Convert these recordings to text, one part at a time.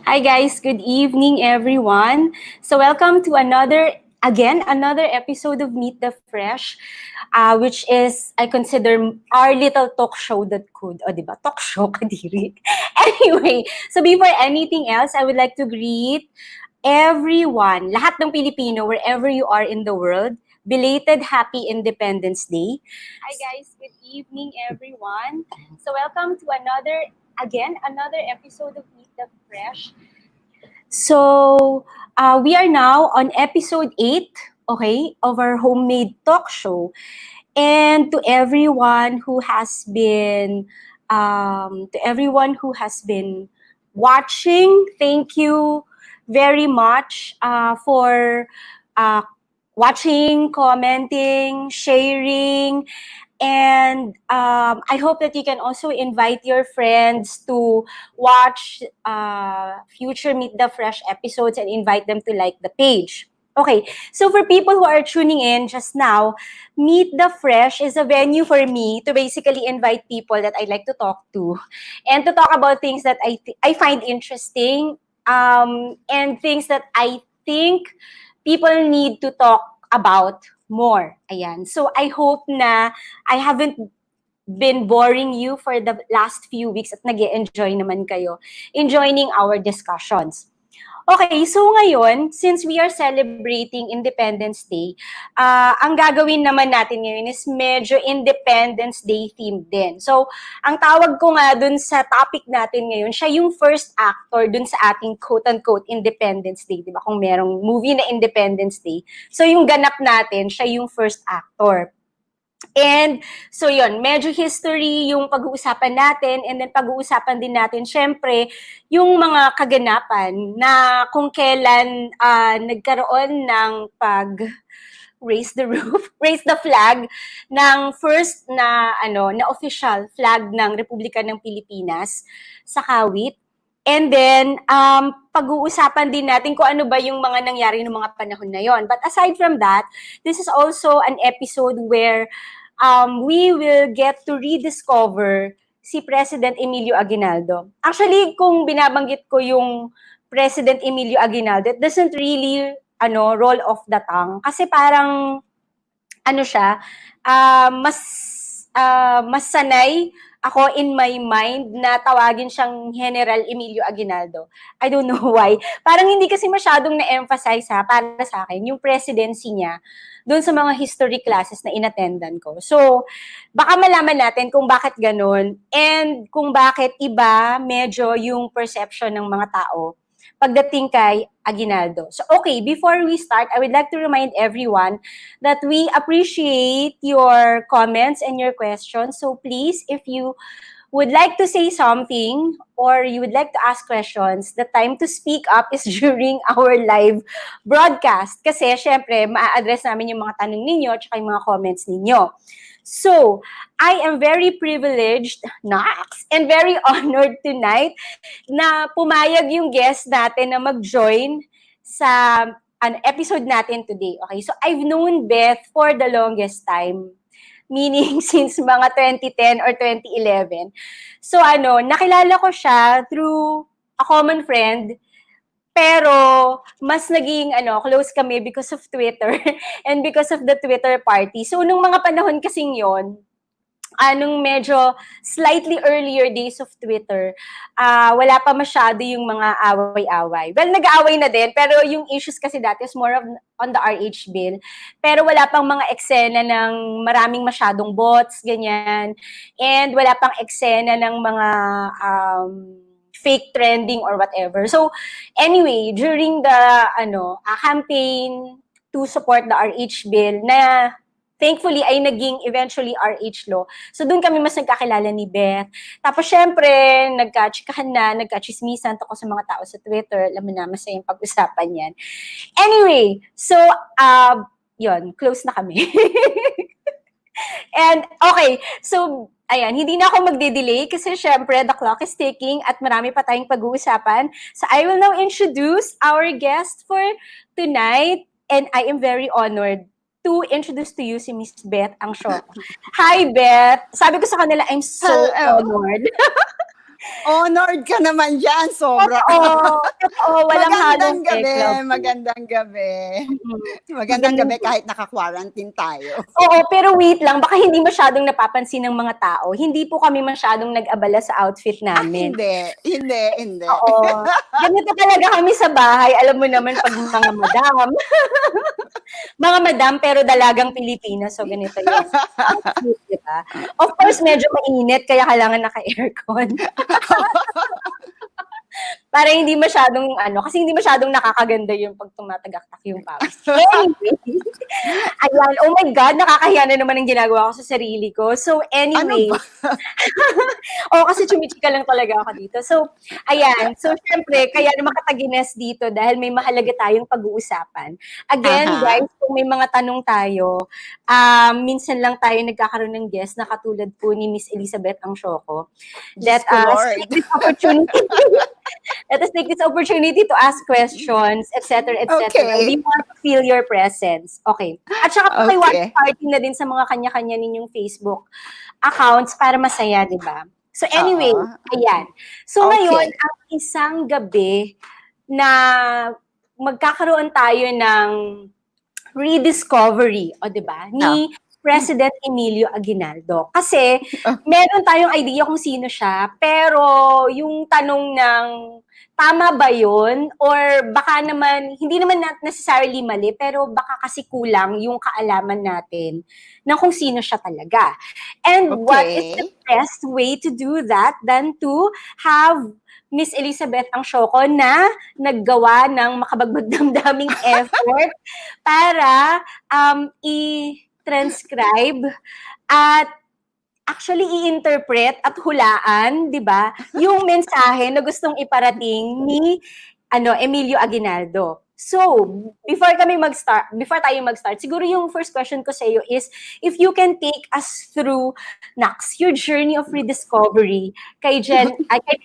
Hi guys, good evening everyone. So welcome to another episode of Meet the Fresh, which is I consider our little talk show that could, o diba, talk show kadiri. Anyway, so before anything else, I would like to greet everyone, lahat ng Pilipino, wherever you are in the world, belated Happy Independence Day. Hi guys, good evening everyone. So welcome to another episode of Meet the Fresh. So, we are now on episode 8, okay, of our homemade talk show. And to everyone who has been watching, thank you very much for uh, watching, commenting, sharing, and I hope that you can also invite your friends to watch future Meet the Fresh episodes and invite them to like the page. Okay, so for people who are tuning in just now, Meet the Fresh is a venue for me to basically invite people that I like to talk to and to talk about things that I find interesting and things that I think people need to talk about more. Ayan. So I hope na I haven't been boring you for the last few weeks at nag-enjoy naman kayo in joining our discussions. Okay, so ngayon, since we are celebrating Independence Day, ang gagawin naman natin ngayon is medyo Independence Day themed din. So, ang tawag ko nga dun sa topic natin ngayon, siya yung first actor dun sa ating quote-unquote Independence Day. Diba? Kung merong movie na Independence Day. So, yung ganap natin, siya yung first actor. And so yun, medyo history yung pag-uusapan natin and then pag-uusapan din natin syempre yung mga kaganapan na kung kailan nagkaroon ng raise the roof, raise the flag ng first na official flag ng Republika ng Pilipinas sa Kawit. And then, pag-uusapan din natin kung ano ba yung mga nangyari ng mga panahon na yon. But aside from that, this is also an episode where we will get to rediscover si President Emilio Aguinaldo. Actually, kung binabanggit ko yung President Emilio Aguinaldo, it doesn't really roll off the tongue. Kasi parang, siya, mas sanay ako in my mind na tawagin siyang General Emilio Aguinaldo. I don't know why. Parang hindi kasi masyadong na-emphasize para sa akin yung presidency niya doon sa mga history classes na inattendan ko. So, baka malaman natin kung bakit ganun and kung bakit iba medyo yung perception ng mga tao pagdating kay Aguinaldo. So, okay, before we start, I would like to remind everyone that we appreciate your comments and your questions. So, please, if you would like to say something or you would like to ask questions, the time to speak up is during our live broadcast. Kasi, syempre, ma-address namin yung mga tanong ninyo at yung mga comments ninyo. So, I am very privileged, Nox, and very honored tonight na pumayag yung guest natin na mag-join sa an episode natin today. Okay, so I've known Beth for the longest time, meaning since mga 2010 or 2011. So nakilala ko siya through a common friend, pero mas naging close kami because of Twitter and because of the Twitter party. So nung mga panahon kasing yon, nung medyo slightly earlier days of Twitter, wala pa masyado yung mga away-away. Well, nag-aaway na din, pero yung issues kasi dati is more of on the RH bill. Pero wala pang mga eksena ng maraming masyadong bots, ganyan. And wala pang eksena ng mga fake trending or whatever. So, anyway, during the campaign to support the RH bill na thankfully ay naging eventually RH law. So doon kami mas nagkakilala ni Beth. Tapos syempre, nagka-chikahan na, nagka-chismisan ako sa mga tao sa Twitter. Alam mo na, masayang pag-usapan yan. Anyway, so, yun, close na kami. And, okay, so, ayan, hindi na ako magde-delay kasi syempre the clock is ticking at marami pa tayong pag-uusapan. So I will now introduce our guest for tonight and I am very honored to introduce to you si Miss Beth Angsioco. Hi, Beth. Sabi ko sa kanila, I'm so honored Honored ka naman dyan, sobra. Totoo, walang halong Magandang gabi, tekla. magandang gabi. Magandang gabi kahit naka-quarantine tayo. Oo, pero wait lang, baka hindi masyadong napapansin ng mga tao. Hindi po kami masyadong nag-abala sa outfit namin. Hindi. Oo. Ganito talaga kami sa bahay. Alam mo naman pag mga madam. Mga madam, pero dalagang Pilipino. So, ganito yung outfit, di ba? Of course, medyo mainit, kaya kailangan naka-aircon. Para hindi masyadong, kasi hindi masyadong nakakaganda yung pag tumatagaktak yung pawis. Anyway, ayan, oh my God, nakakahiya na naman ang ginagawa ko sa sarili ko. So, anyway, Ano ba? kasi chumichika lang talaga ako dito. So, ayan. So, syempre, kaya naman katagines dito dahil may mahalaga tayong pag-uusapan. Again, guys, kung may mga tanong tayo, minsan lang tayo nagkakaroon ng guest na katulad po ni Miss Elizabeth Angsioco. Let us take this opportunity. Let us take this opportunity to ask questions, etc., etc. Okay. We want to feel your presence. Okay. At saka po kayo party na din sa mga kanya-kanya ninyong Facebook accounts para masaya, di ba? So anyway, ayan. So ngayon, ang isang gabi na magkakaroon tayo ng rediscovery, o di ba? Ni President Emilio Aguinaldo. Kasi meron tayong idea kung sino siya, pero yung tanong ng tama ba yun? Or baka naman, hindi naman necessarily mali, pero baka kasi kulang yung kaalaman natin ng kung sino siya talaga. And what is the best way to do that than to have Miss Elizabeth Angsioco na naggawa ng makabagbag damdaming effort para i-transcribe at actually i-interpret at hulaan, 'di ba? Yung mensahe na gustong iparating ni Emilio Aguinaldo. So, before tayo mag-start, siguro yung first question ko sa iyo is if you can take us through your journey of rediscovery kay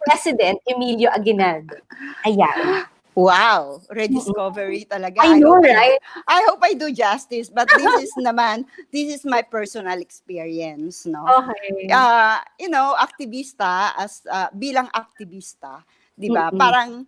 President Emilio Aguinaldo. Ayan. Wow, rediscovery talaga. I know, right? I hope I do justice, but this is my personal experience, no? Okay. Aktivista bilang aktivista, 'di ba? Parang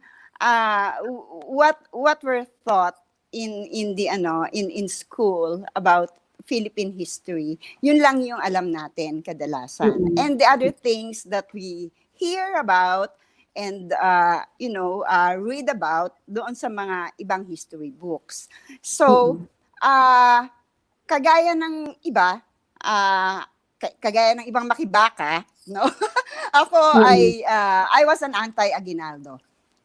what were taught in school about Philippine history, yun lang yung alam natin kadalasan. And the other things that we hear about and read about doon sa mga ibang history books. So, kagaya ng iba, kagaya ng ibang makibaka, no? Ako I was an anti-Aguinaldo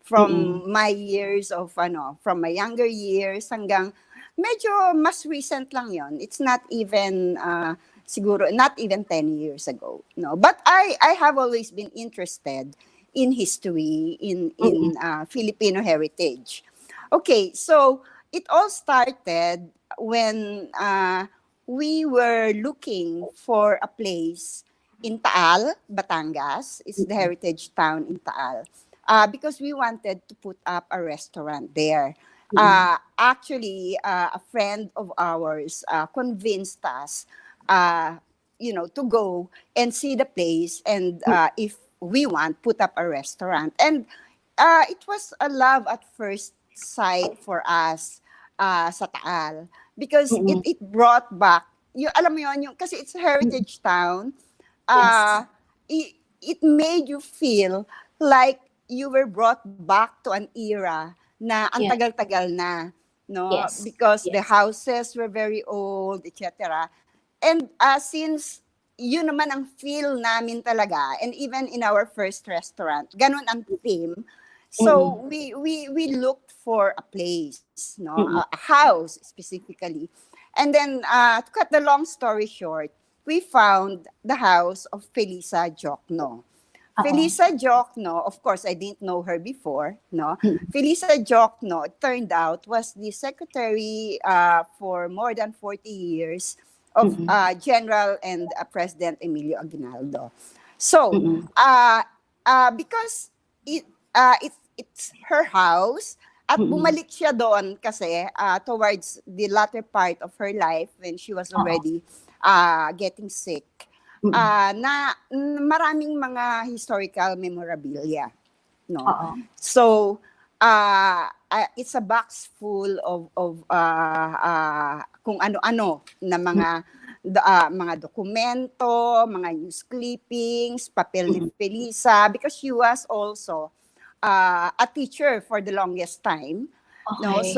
from my years of from my younger years hanggang medyo mas recent lang yon. It's not even siguro not even 10 years ago, no. But I have always been interested in history, in Filipino heritage. Okay, so it all started when we were looking for a place in Taal, Batangas. It's the heritage town in Taal. Because we wanted to put up a restaurant there. Actually, a friend of ours convinced us, to go and see the place and if we want, put up a restaurant. And it was a love at first sight for us sa Taal. Because it brought back, alam mo yun, kasi it's a heritage town, it made you feel like you were brought back to an era na ang tagal-tagal na, no? Because the houses were very old, etc. And since yun naman ang feel namin talaga, and even in our first restaurant, ganun ang theme. So we looked for a place, no, a house specifically. And then to cut the long story short, we found the house of Felisa Jokno. Felisa Jokno, of course, I didn't know her before, no. Felisa Jokno, it turned out, was the secretary for more than 40 years of General and President Emilio Aguinaldo. So, because it's her house, at bumalik siya doon kasi towards the latter part of her life when she was already getting sick. na maraming mga historical memorabilia, no? Oo. So, it's a box full of kung ano-ano na mga dokumento, mga news clippings, papel ni Felisa, because she was also a teacher for the longest time. No, Okay.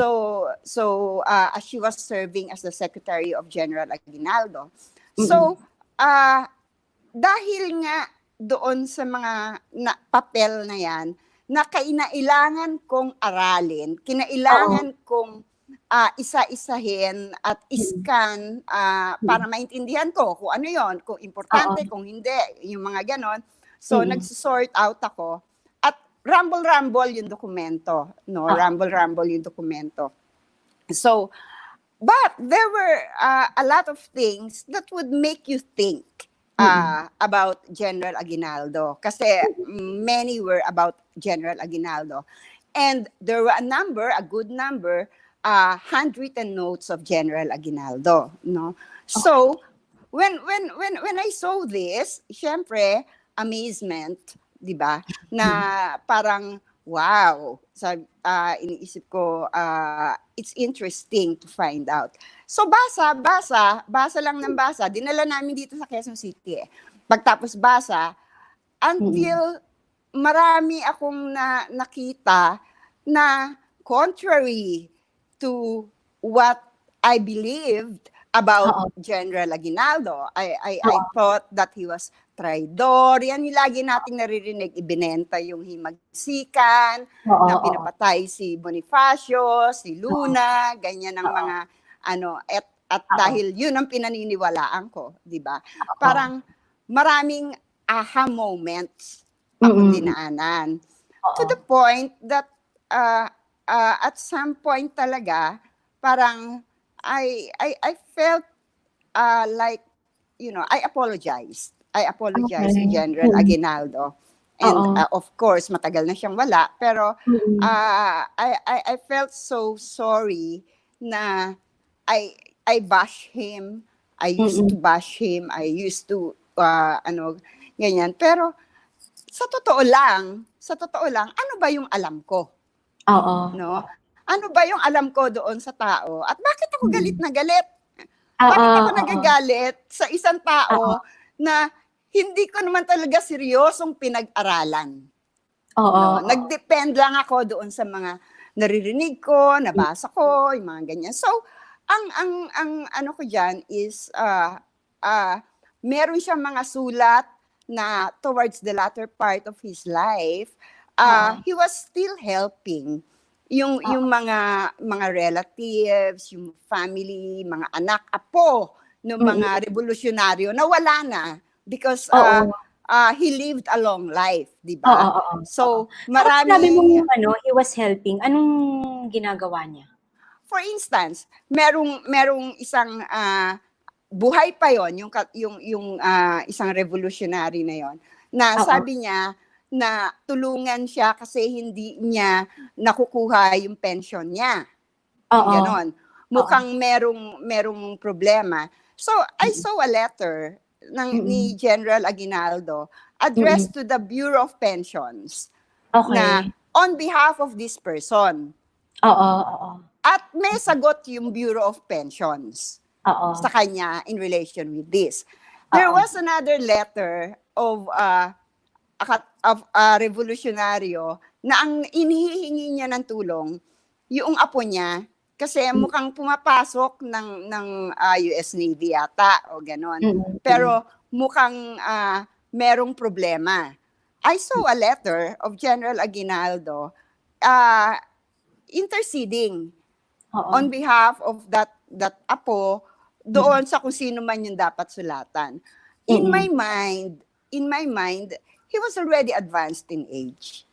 as she was serving as the Secretary of General Aguinaldo. So, dahil nga doon sa mga papel na yan, na kinailangan kong aralin, kinailangan kong isa-isahin at iscan para maintindihan ko kung ano yon, kung importante, kung hindi, yung mga ganon. So, nagsisort out ako at rumble-rumble yung dokumento. No? Rumble-rumble yung dokumento. So, but there were a lot of things that would make you think about General Aguinaldo. Kasi many were about General Aguinaldo. And there were a good number, handwritten notes of General Aguinaldo. No? So, when I saw this, syempre, amazement, di ba? Na parang, wow, iniisip ko, it's interesting to find out. So basa lang ng basa. Dinala namin dito sa Quezon City. Pagtapos basa, until marami akong nakita na contrary to what I believed about General Aguinaldo. I thought that he was traidor. Yan yung lagi nating naririnig, ibinenta yung himagsikan, na pinapatay si Bonifacio, si Luna, ganyan ang mga at dahil yun ang pinaniniwalaan ko, di ba? Parang maraming aha moments akong dinaanan. To the point that at some point talaga, parang I felt like, I apologized. To General Aguinaldo. And of course, matagal na siyang wala. Pero I felt so sorry na I bash him. I used to bash him. I used to, ganyan. Pero sa totoo lang, ano ba yung alam ko? No? Ano ba yung alam ko doon sa tao? At bakit ako galit na galit? Bakit ako nagagalit sa isang tao na hindi ko naman talaga seryosong pinag-aralan? No? Nag-depend lang ako doon sa mga naririnig ko, nabasa ko, yung mga ganyan. So, ang ano ko dyan is, meron siyang mga sulat na towards the latter part of his life, he was still helping yung mga relatives, yung family, mga anak, apo ng mga revolusyonaryo na wala na because he lived a long life, di ba? So, Sabi mo he was helping. Anong ginagawa niya? For instance, merong isang buhay pa yon, yung isang revolutionary na yon, na sabi niya na tulungan siya kasi hindi niya nakukuha yung pension niya. Ganon. Mukhang merong problema. So, I saw a letter ni General Aguinaldo addressed to the Bureau of Pensions na on behalf of this person. At may sagot yung Bureau of Pensions sa kanya in relation with this. There was another letter of revolusyonaryo na ang inihihingi niya ng tulong yung apo niya kasi mukhang pumapasok ng US Navy yata o ganon. Pero mukhang merong problema. I saw a letter of General Aguinaldo interceding on behalf of that apo doon sa kung sino man yung dapat sulatan. In my mind, he was already advanced in age.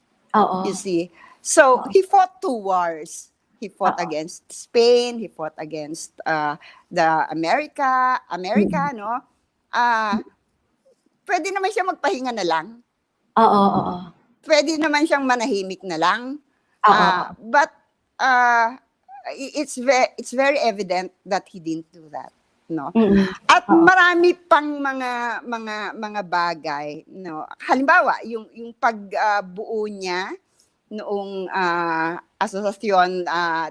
You see? So, he fought 2 wars. He fought against Spain, he fought against the America, no? Pwede naman siya magpahinga na lang. Pwede naman siyang manahimik na lang. But it's very evident that he didn't do that. no? Mm-mm. At Oo. marami pang mga bagay, no? Halimbawa, yung pagbuo niya noong Asociación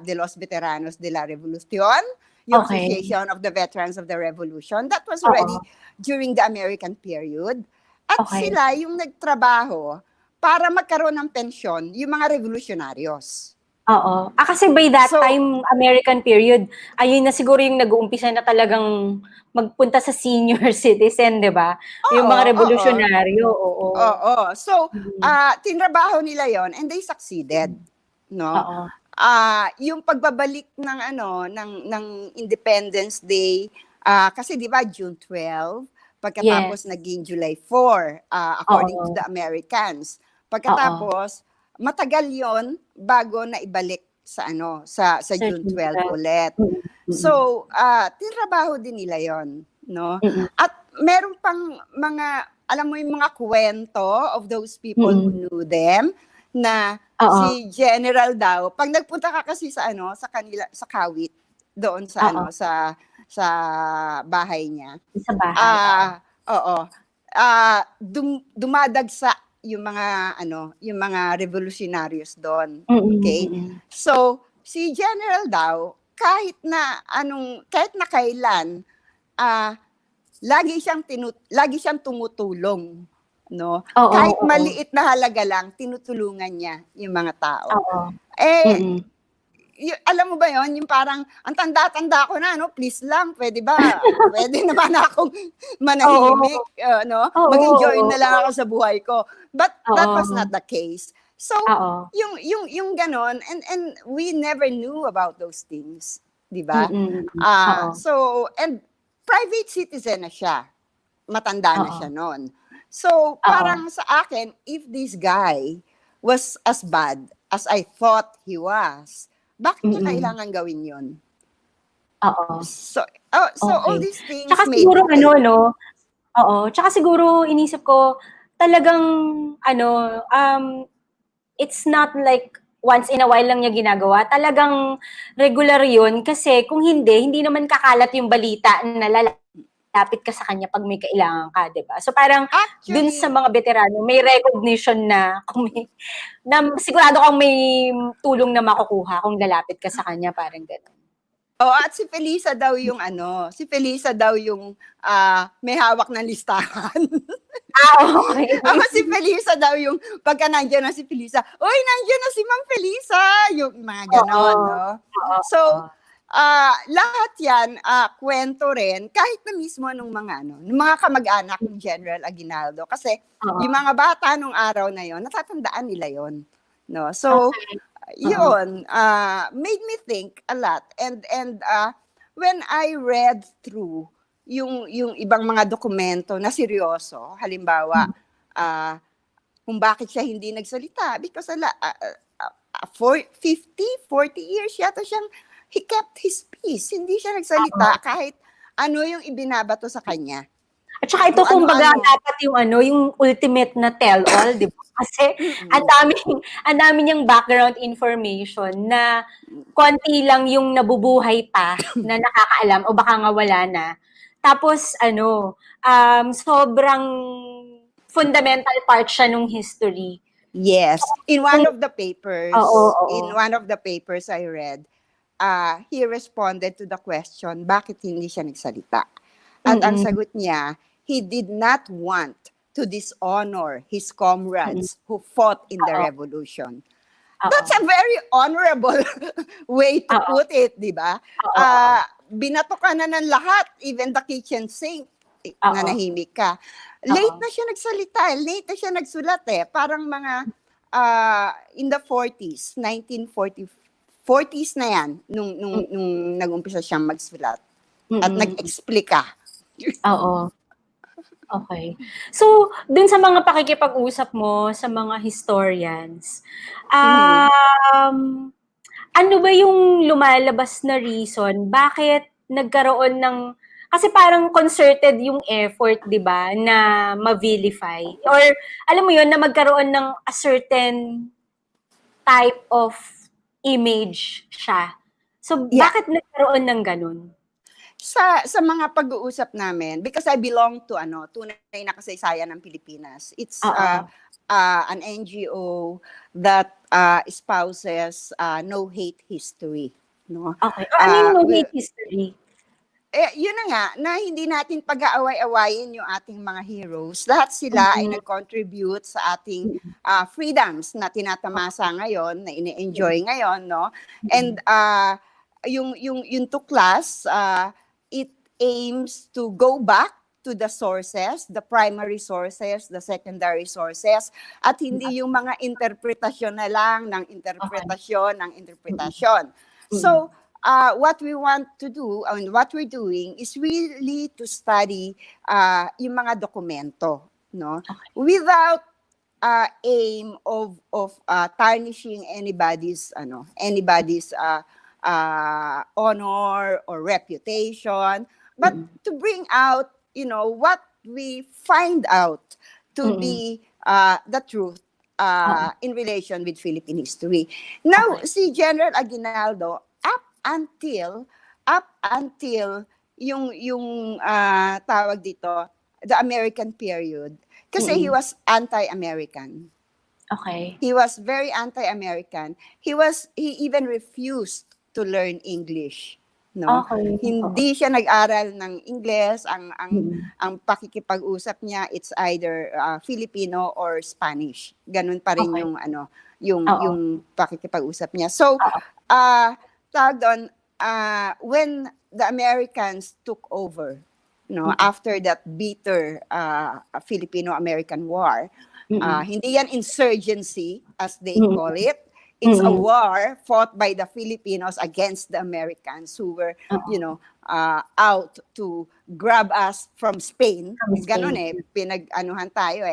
de los Veteranos de la Revolución, yung Okay. Association of the Veterans of the Revolution, that was Oo. already during the American period. At Okay. sila yung nagtrabaho para magkaroon ng pensyon, yung mga revolutionaryos. Oo. Kasi by that So, time, American period, ayun na siguro yung nag-uumpisa na talagang magpunta sa senior citizen, di ba? Yung mga revolusyonaryo, oo. Oo. So, Mm. tinrabaho nila yon and they succeeded, no? Oo. Yung pagbabalik ng ng Independence Day, kasi 'di ba June 12, pagkatapos Yes. naging July 4, according to Oo. the Americans. Oo. Pagkatapos matagal 'yon bago na ibalik sa sa Sa June June 12 12. ulit. Mm. Mm. So, tinrabaho din nila 'yon, no? Mm. At meron pang mga, alam mo yung mga kwento of those people who Mm. knew them, na Oo. si General daw, pag nagpunta ka kasi sa sa kanila, sa Kawit, doon sa Oo. sa bahay niya. Sa bahay, oo. Oo. Dumadagsa yung mga yung mga revolutionaryos doon. Mm. Okay? Mm. So, si General daw, kahit na kailan, lagi siyang tumutulong, no? Oo, Kahit oo. maliit na halaga lang, tinutulungan niya yung mga tao. Oo. Eh, Mm. alam mo ba yon, yung parang, ang tanda-tanda ko na, no? Please lang, pwede ba? Pwede naman akong manahimik, no? Oo, Mag-enjoy oo, na lang oo. ako sa buhay ko. But that was Oo. not the case. So, Oo. yung ganon, and we never knew about those things, di ba? Mm. Oo. So, and private citizen na siya. Matanda na Oo. siya noon. So, parang sa akin, if this guy was as bad as I thought he was, bakit niya Mm. kailangan gawin yun? Oo. So, all Okay. these things Tsaka made siguro me think. oo, tsaka siguro inisip ko talagang it's not like once in a while lang niya ginagawa. Talagang regular 'yun kasi kung hindi naman kakalat yung balita na lalapit ka sa kanya pag may kailangan ka, 'di ba? So parang dun sa Actually, mga veterano may recognition na kung sigurado kang may tulong na makukuha kung lalapit ka sa kanya, parang gano'n. at si Felisa daw yung may hawak ng listahan. Okay. Si Felisa daw yung, pagka nandiyan na si Felisa, "Uy, nandiyan na si Ma'am Felisa!" Yung mga ganon, Oo. no? Oo, So, oo. lahat yan, kwento rin, kahit na mismo nung nung mga kamag-anak ni General Aguinaldo. Kasi, Oo. yung mga bata nung araw na yon, natatandaan nila yon, no? So, Okay. yun, made me think a lot. And when I read through yung ibang mga dokumento na seryoso, halimbawa, kung bakit siya hindi nagsalita, because 40 years yata siyang, he kept his peace. Hindi siya nagsalita kahit ano yung ibinabato sa kanya. At saka ito Kung kumbaga ano-ano. dapat yung ultimate na tell-all, 'di ba? Kasi ang dami niyang background information na konti lang yung nabubuhay pa na nakakaalam o baka nga wala na. Tapos sobrang fundamental part siya nung history. Yes. In one of the papers I read, he responded to the question, bakit hindi siya nagsalita? At ang sagot niya, he did not want to dishonor his comrades who fought in the revolution. That's a very honorable way to put it, di ba? Binato ka na ng lahat, even the kitchen sink, nanahimik ka. Late na siya nagsalita, late na siya nagsulat Parang mga in the 40s, 40s na yan, nung nag-umpisa siyang magsulat. At nag-explika. Oo. Okay. So, dun sa mga pakikipag-usap mo sa mga historians, ano ba yung lumalabas na reason bakit nagkaroon ng, kasi parang concerted yung effort, 'di ba, na ma-vilify or alam mo yun, na magkaroon ng a certain type of image siya. So, Yeah. bakit nagkaroon ng ganun? sa mga pag-uusap namin, because I belong to Tunay na Kasaysayan ng Pilipinas. It's an NGO that espouses no hate history, no. Okay. Ano yung no hate history? Yun na nga, na hindi natin pag-aaway-awayin yung ating mga heroes. Lahat sila ay nag-contribute sa ating freedoms na tinatamasa ngayon, na ini-enjoy ngayon, no? And yung tuklas, it aims to go back to the sources, the primary sources, the secondary sources, at hindi yung mga interpretasyon na lang ng interpretasyon ng interpretasyon. So, what we want to do, and what we're doing, is really to study yung mga dokumento, no? Without aim of tarnishing anybody's honor or reputation, but to bring out, what we find out to be the truth in relation with Philippine history. Now, si General Aguinaldo, up until yung tawag dito, the American period, kasi he was anti-American. Okay. He was very anti-American. He even refused to learn English, no. Okay. Hindi siya nag-aral ng Ingles. Ang pakikipag-usap niya, it's either Filipino or Spanish. Ganun pa rin yung pakikipag-usap niya. So tawag doon, when the Americans took over, after that bitter Filipino-American War, hindi yan insurgency as they call it. It's a war fought by the Filipinos against the Americans who were, out to grab us from Spain. Ganon pinag-anuhan tayo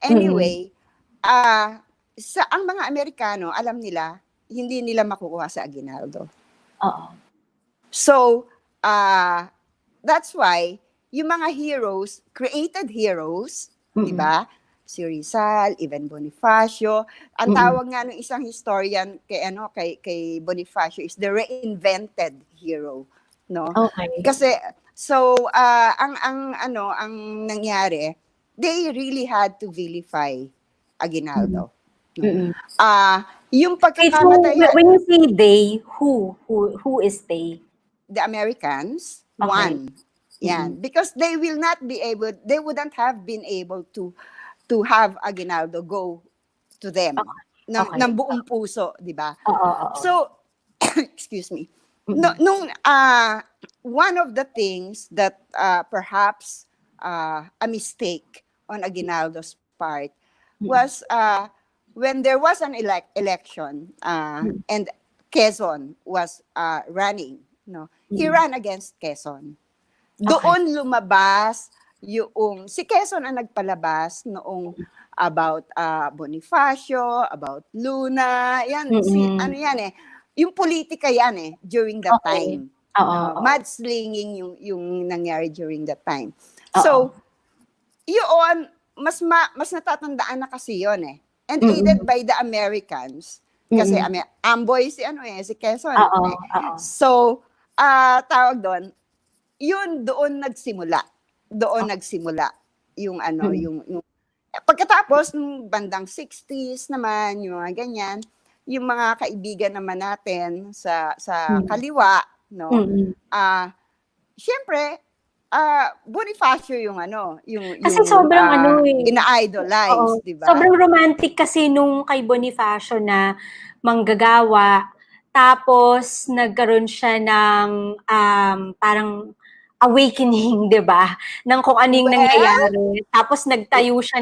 Anyway, ang mga Amerikano, alam nila, hindi nila makukuha sa Aguinaldo. So, that's why, yung mga heroes, created heroes, di ba? Si Rizal, even Bonifacio. Ang tawag nga ng isang historian kay Bonifacio is the reinvented hero, no? Okay. Kasi ang nangyari, they really had to vilify Aguinaldo. Yung pagkakamatay, when you say they, who is they? the Americans, one. Yan, because they wouldn't have been able to have Aguinaldo go to them ng buong puso, di ba? So, excuse me. One of the things that perhaps a mistake on Aguinaldo's part was when there was an election and Quezon was running, he ran against Quezon. Doon lumabas si Quezon ang nagpalabas noong about Bonifacio, about Luna, yan, yung politika yan during that time. Mudslinging yung nangyari during that time. So, yun, mas natatandaan na kasi yun And aided by the Americans. Kasi amboy si Quezon. So, tawag doon, yun doon nagsimula. Yung yung pagkatapos ng bandang 60s naman, yung mga ganyan, yung mga kaibigan naman natin sa kaliwa, syempre, Bonifacio yung kasi sobrang ina-idolize, di ba? Sobrang romantic kasi nung kay Bonifacio na manggagawa, tapos nagkaroon siya ng parang awakening, 'di ba? Ng kung ano yung nangyayari. Tapos nagtayo siya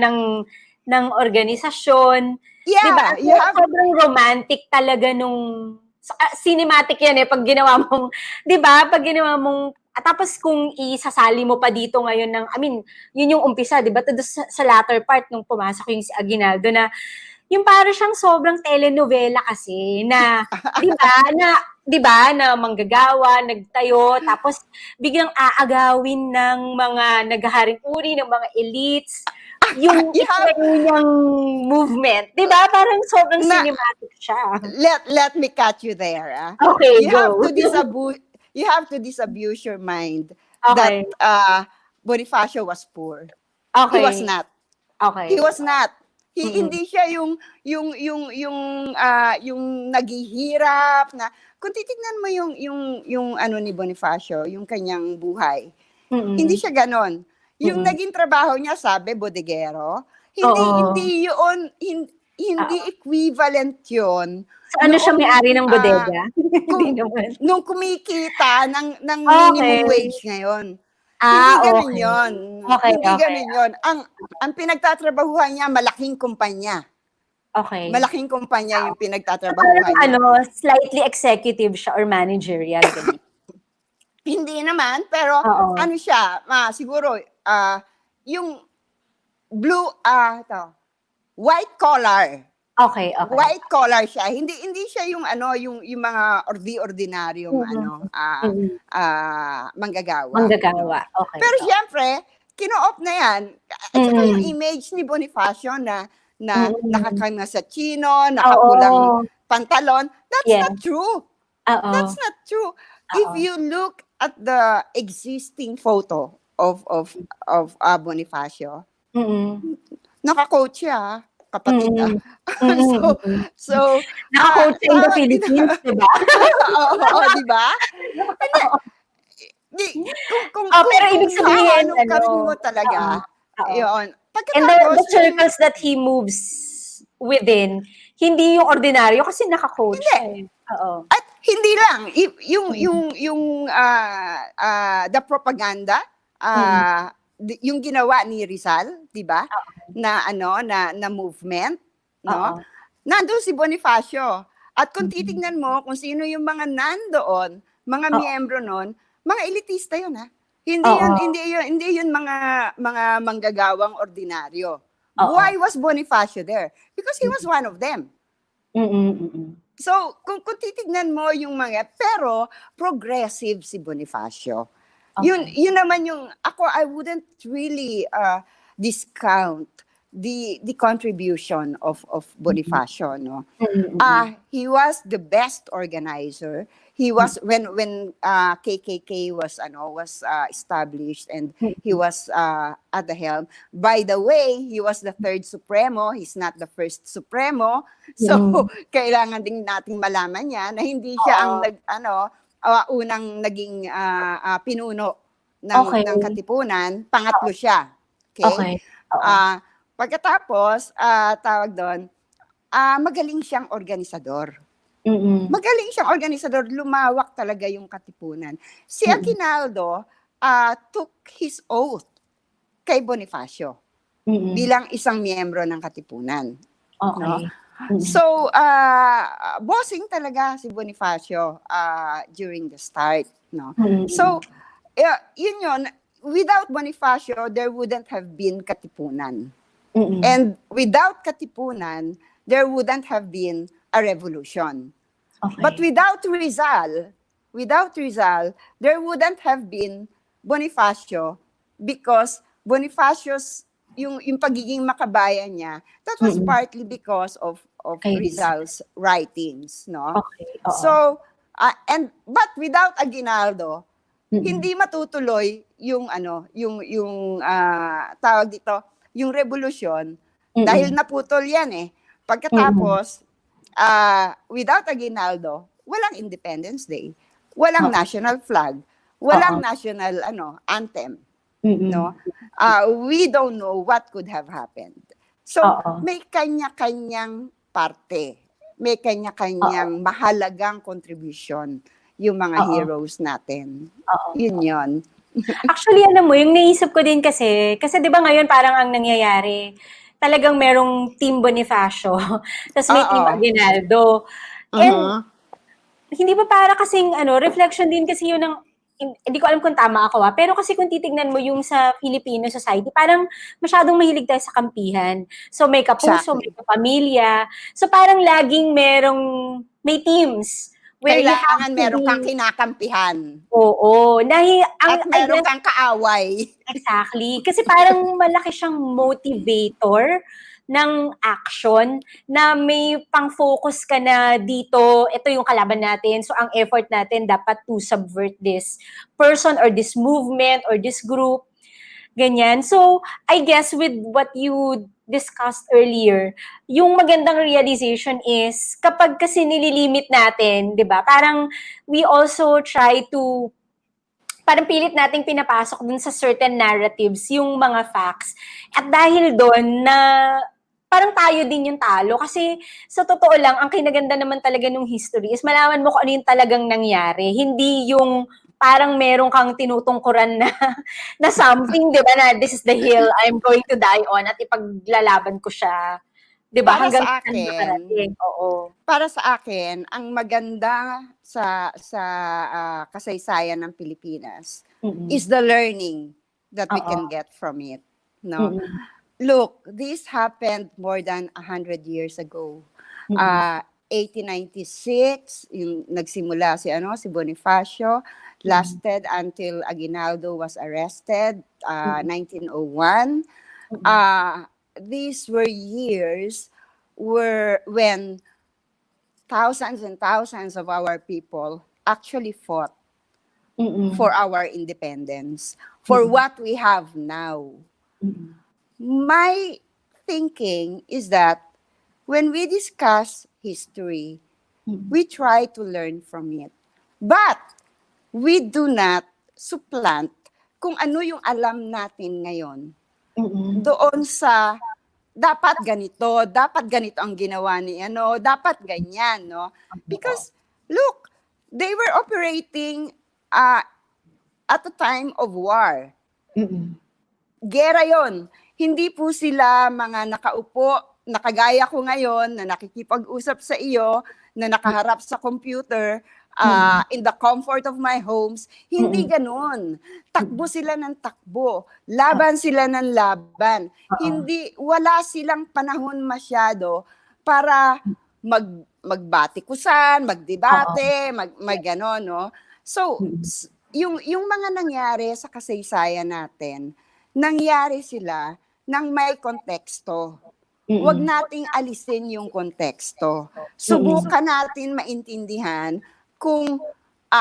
ng organisasyon. Yeah, 'di ba? Sobrang romantic talaga nung cinematic 'yan pag ginawa mong, 'di ba? Pag ginawa mong tapos kung isasali mo pa dito ngayon yun yung umpisa, 'di ba? Sa latter part nung pumasok yung si Aguinaldo na yung para siyang sobrang telenovela kasi na 'di ba na manggagawa, nagtayo, tapos biglang aagawin ng mga naghaharing uri ng mga elites yung niyang movement. 'Di ba? Parang sobrang cinematic siya. Let me cut you there. Okay, You have to you have to disabuse your mind that Okay. Bonifacio was poor. He was Okay. not. Okay. He was not. Mm-mm. Hindi siya yung naghihirap na kung titingnan mo yung ano ni Bonifacio, yung kanyang buhay. Mm-mm. Hindi siya ganon. Yung Mm-mm. naging trabaho niya, sabi, bodegero, Oo. hindi equivalent yun So, ano siya, may-ari ng ah, bodega? Hindi kung, naman. nung kumikita ng minimum Okay. wage ngayon. Hindi ganun Okay. yun. Okay, Hindi okay. ganun yun. Ang pinagtatrabahuhan niya, malaking kumpanya. Okay. Malaking kumpanya yung pinagtatrabahuhan niya. Ano, slightly executive siya or managerial. Ganyan. Hindi naman, pero Oo. ano siya, siguro, yung white collar. Okay, okay. White collar siya. Hindi siya yung yung mga ordinaryong manggagawa. Manggagawa. Okay. Pero siyempre, kino-off na yan. At saka yung image ni Bonifacio na nakakanga sa chino, nakapulang pantalon, that's not true. That's not true. If you look at the existing photo of Bonifacio, naka-coach siya, kapatid. So naka-coach in the Philippines, diba? Oo, diba? Pero ibig sabihin, ka rin mo talaga, yun. And the circles that he moves within, hindi yung ordinaryo kasi naka-coach. Hindi. At hindi lang, the propaganda, yung ginawa ni Rizal, 'di ba? Na movement, no? Nandoon si Bonifacio. At kung titingnan mo kung sino yung mga nandoon, mga miyembro noon, mga elitista 'yun, ha. Hindi yun mga manggagawang ordinaryo. Why was Bonifacio there? Because he was one of them. So, kung titignan mo yung pero progressive si Bonifacio. Yun naman yung, I wouldn't really discount the contribution of Bonifacio, no? He was the best organizer. He was when KKK was established and he was at the helm. By the way, he was the third supremo. He's not the first supremo. So kailangan din nating malaman niya na hindi siya ang unang naging pinuno ng Katipunan. Pangatlo siya. Okay? Pagkatapos, tawag doon, magaling siyang organisador. Magaling siyang organisador, lumawak talaga yung Katipunan. Si Aguinaldo took his oath kay Bonifacio bilang isang miyembro ng Katipunan. Okay. No? So, bossing talaga si Bonifacio during the start. No? So, yun. Without Bonifacio, there wouldn't have been Katipunan. And without Katipunan, there wouldn't have been a revolution. Okay. But without Rizal, there wouldn't have been Bonifacio because Bonifacio's yung pagiging makabayan niya, that was partly because of Rizal's writings, no? Okay. So, but without Aguinaldo, hindi matutuloy yung tawag dito, yung revolusyon dahil naputol yan eh. Pagkatapos, without Aguinaldo, walang Independence Day, walang national flag, walang national anthem, no? We don't know what could have happened. So, may kanya-kanyang parte, may kanya-kanyang mahalagang contribution yung mga heroes natin. Yun. Actually, mo, yung naisip ko din kasi di ba ngayon parang ang nangyayari, talagang merong Team Bonifacio, tapos may Team Aguinaldo. And hindi ba para kasing reflection din kasi yun ng, hindi ko alam kung tama ako pero kasi kung titignan mo yung sa Filipino society, parang masyadong mahilig tayo sa kampihan. So may kapuso, may kapamilya. So parang laging may teams. Where kailangan meron kang kinakampihan. Oo. At meron kang kaaway. Exactly. Kasi parang malaki siyang motivator ng action na may pang-focus ka na dito, ito yung kalaban natin. So ang effort natin dapat to subvert this person or this movement or this group. Ganyan. So, I guess with what you discussed earlier, yung magandang realization is kapag kasi nililimit natin, 'di ba? Parang we also try to parang pilit nating pinapasok dun sa certain narratives yung mga facts. At dahil doon na parang tayo din yung talo kasi sa totoo lang ang kinaganda naman talaga ng history is malaman mo kung ano yung talagang nangyari, hindi yung parang meron kang tinutungkuran na na something, 'di ba, na this is the hill I'm going to die on at ipaglalaban ko siya, 'di ba, Para hanggang sa saan akin, makarating. Oo. para sa akin, ang maganda sa kasaysayan ng Pilipinas is the learning that we can get from it, no? Look, this happened more than 100 years ago. 1896, yung nagsimula si Bonifacio, lasted until Aguinaldo was arrested, 1901. These were years when thousands and thousands of our people actually fought for our independence, for what we have now. My thinking is that when we discuss history, we try to learn from it. But we do not supplant kung ano yung alam natin ngayon doon sa dapat ganito ang ginawa ni dapat ganyan, no? Because look, they were operating at a time of war. Gera yon. Hindi po sila mga nakaupo, nakagaya ko ngayon, na nakikipag-usap sa iyo, na nakaharap sa computer, in the comfort of my homes. Hindi ganun. Takbo sila ng takbo. Laban sila ng laban. Wala silang panahon masyado para magbatikusan, magdebate, ganon, no? So, yung mga nangyari sa kasaysayan natin, nangyari sila ng may konteksto. Huwag nating alisin yung konteksto. Subukan natin maintindihan kung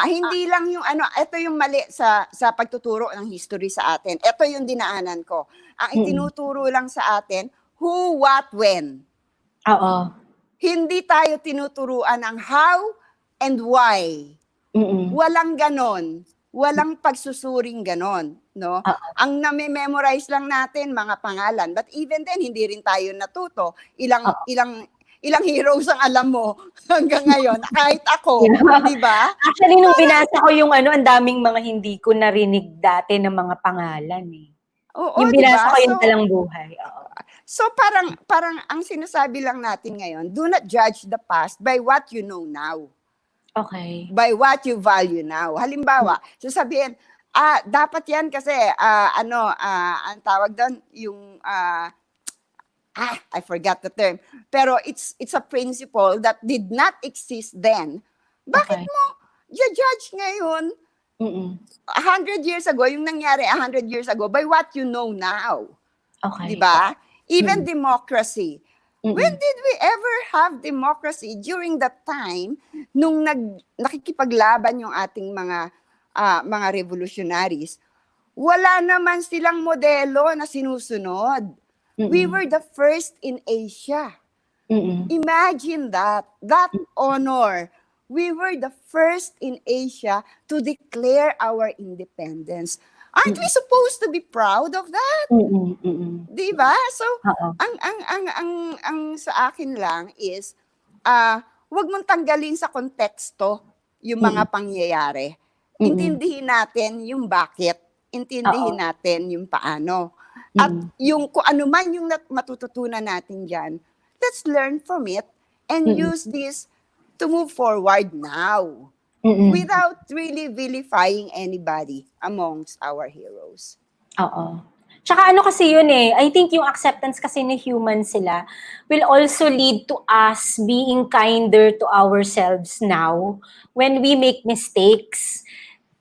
hindi lang yung ito yung mali sa pagtuturo ng history sa atin. Ito yung dinaanan ko. Ang itinuturo lang sa atin, who, what, when. Oo. Hindi tayo tinuturuan ng how and why. Walang ganon. Walang pagsusuring ganon, no? Ang nami-memorize lang natin mga pangalan. But even then, hindi rin tayo natuto. Ilang heroes ang alam mo hanggang ngayon. Kahit ako, di ba? Actually, nung binasa ko yung ang daming mga hindi ko narinig dati ng mga pangalan eh. Oo, yung binasa diba? ko yung talang buhay. So parang ang sinasabi lang natin ngayon, do not judge the past by what you know now. Okay. By what you value now. Halimbawa, sasabihin, dapat yan kasi, ang tawag doon, yung, I forgot the term. Pero it's a principle that did not exist then. Bakit mo judge ngayon, 100 years ago, yung nangyari 100 years ago, by what you know now? Okay. Diba? Even democracy. When did we ever have democracy? During that time, nung nakikipaglaban yung ating mga revolutionaries, wala naman silang modelo na sinusunod. We were the first in Asia. Imagine that honor. We were the first in Asia to declare our independence. Aren't we supposed to be proud of that? Diba? So, ang sa akin lang is, wag mong tanggalin sa konteksto yung mga pangyayari. Intindihin natin yung bakit. Intindihin natin yung paano. At yung kung ano man yung matututunan natin dyan, let's learn from it and use this to move forward now. Without really vilifying anybody amongst our heroes. Oo. Tsaka kasi yun I think yung acceptance kasi ni human sila will also lead to us being kinder to ourselves now when we make mistakes.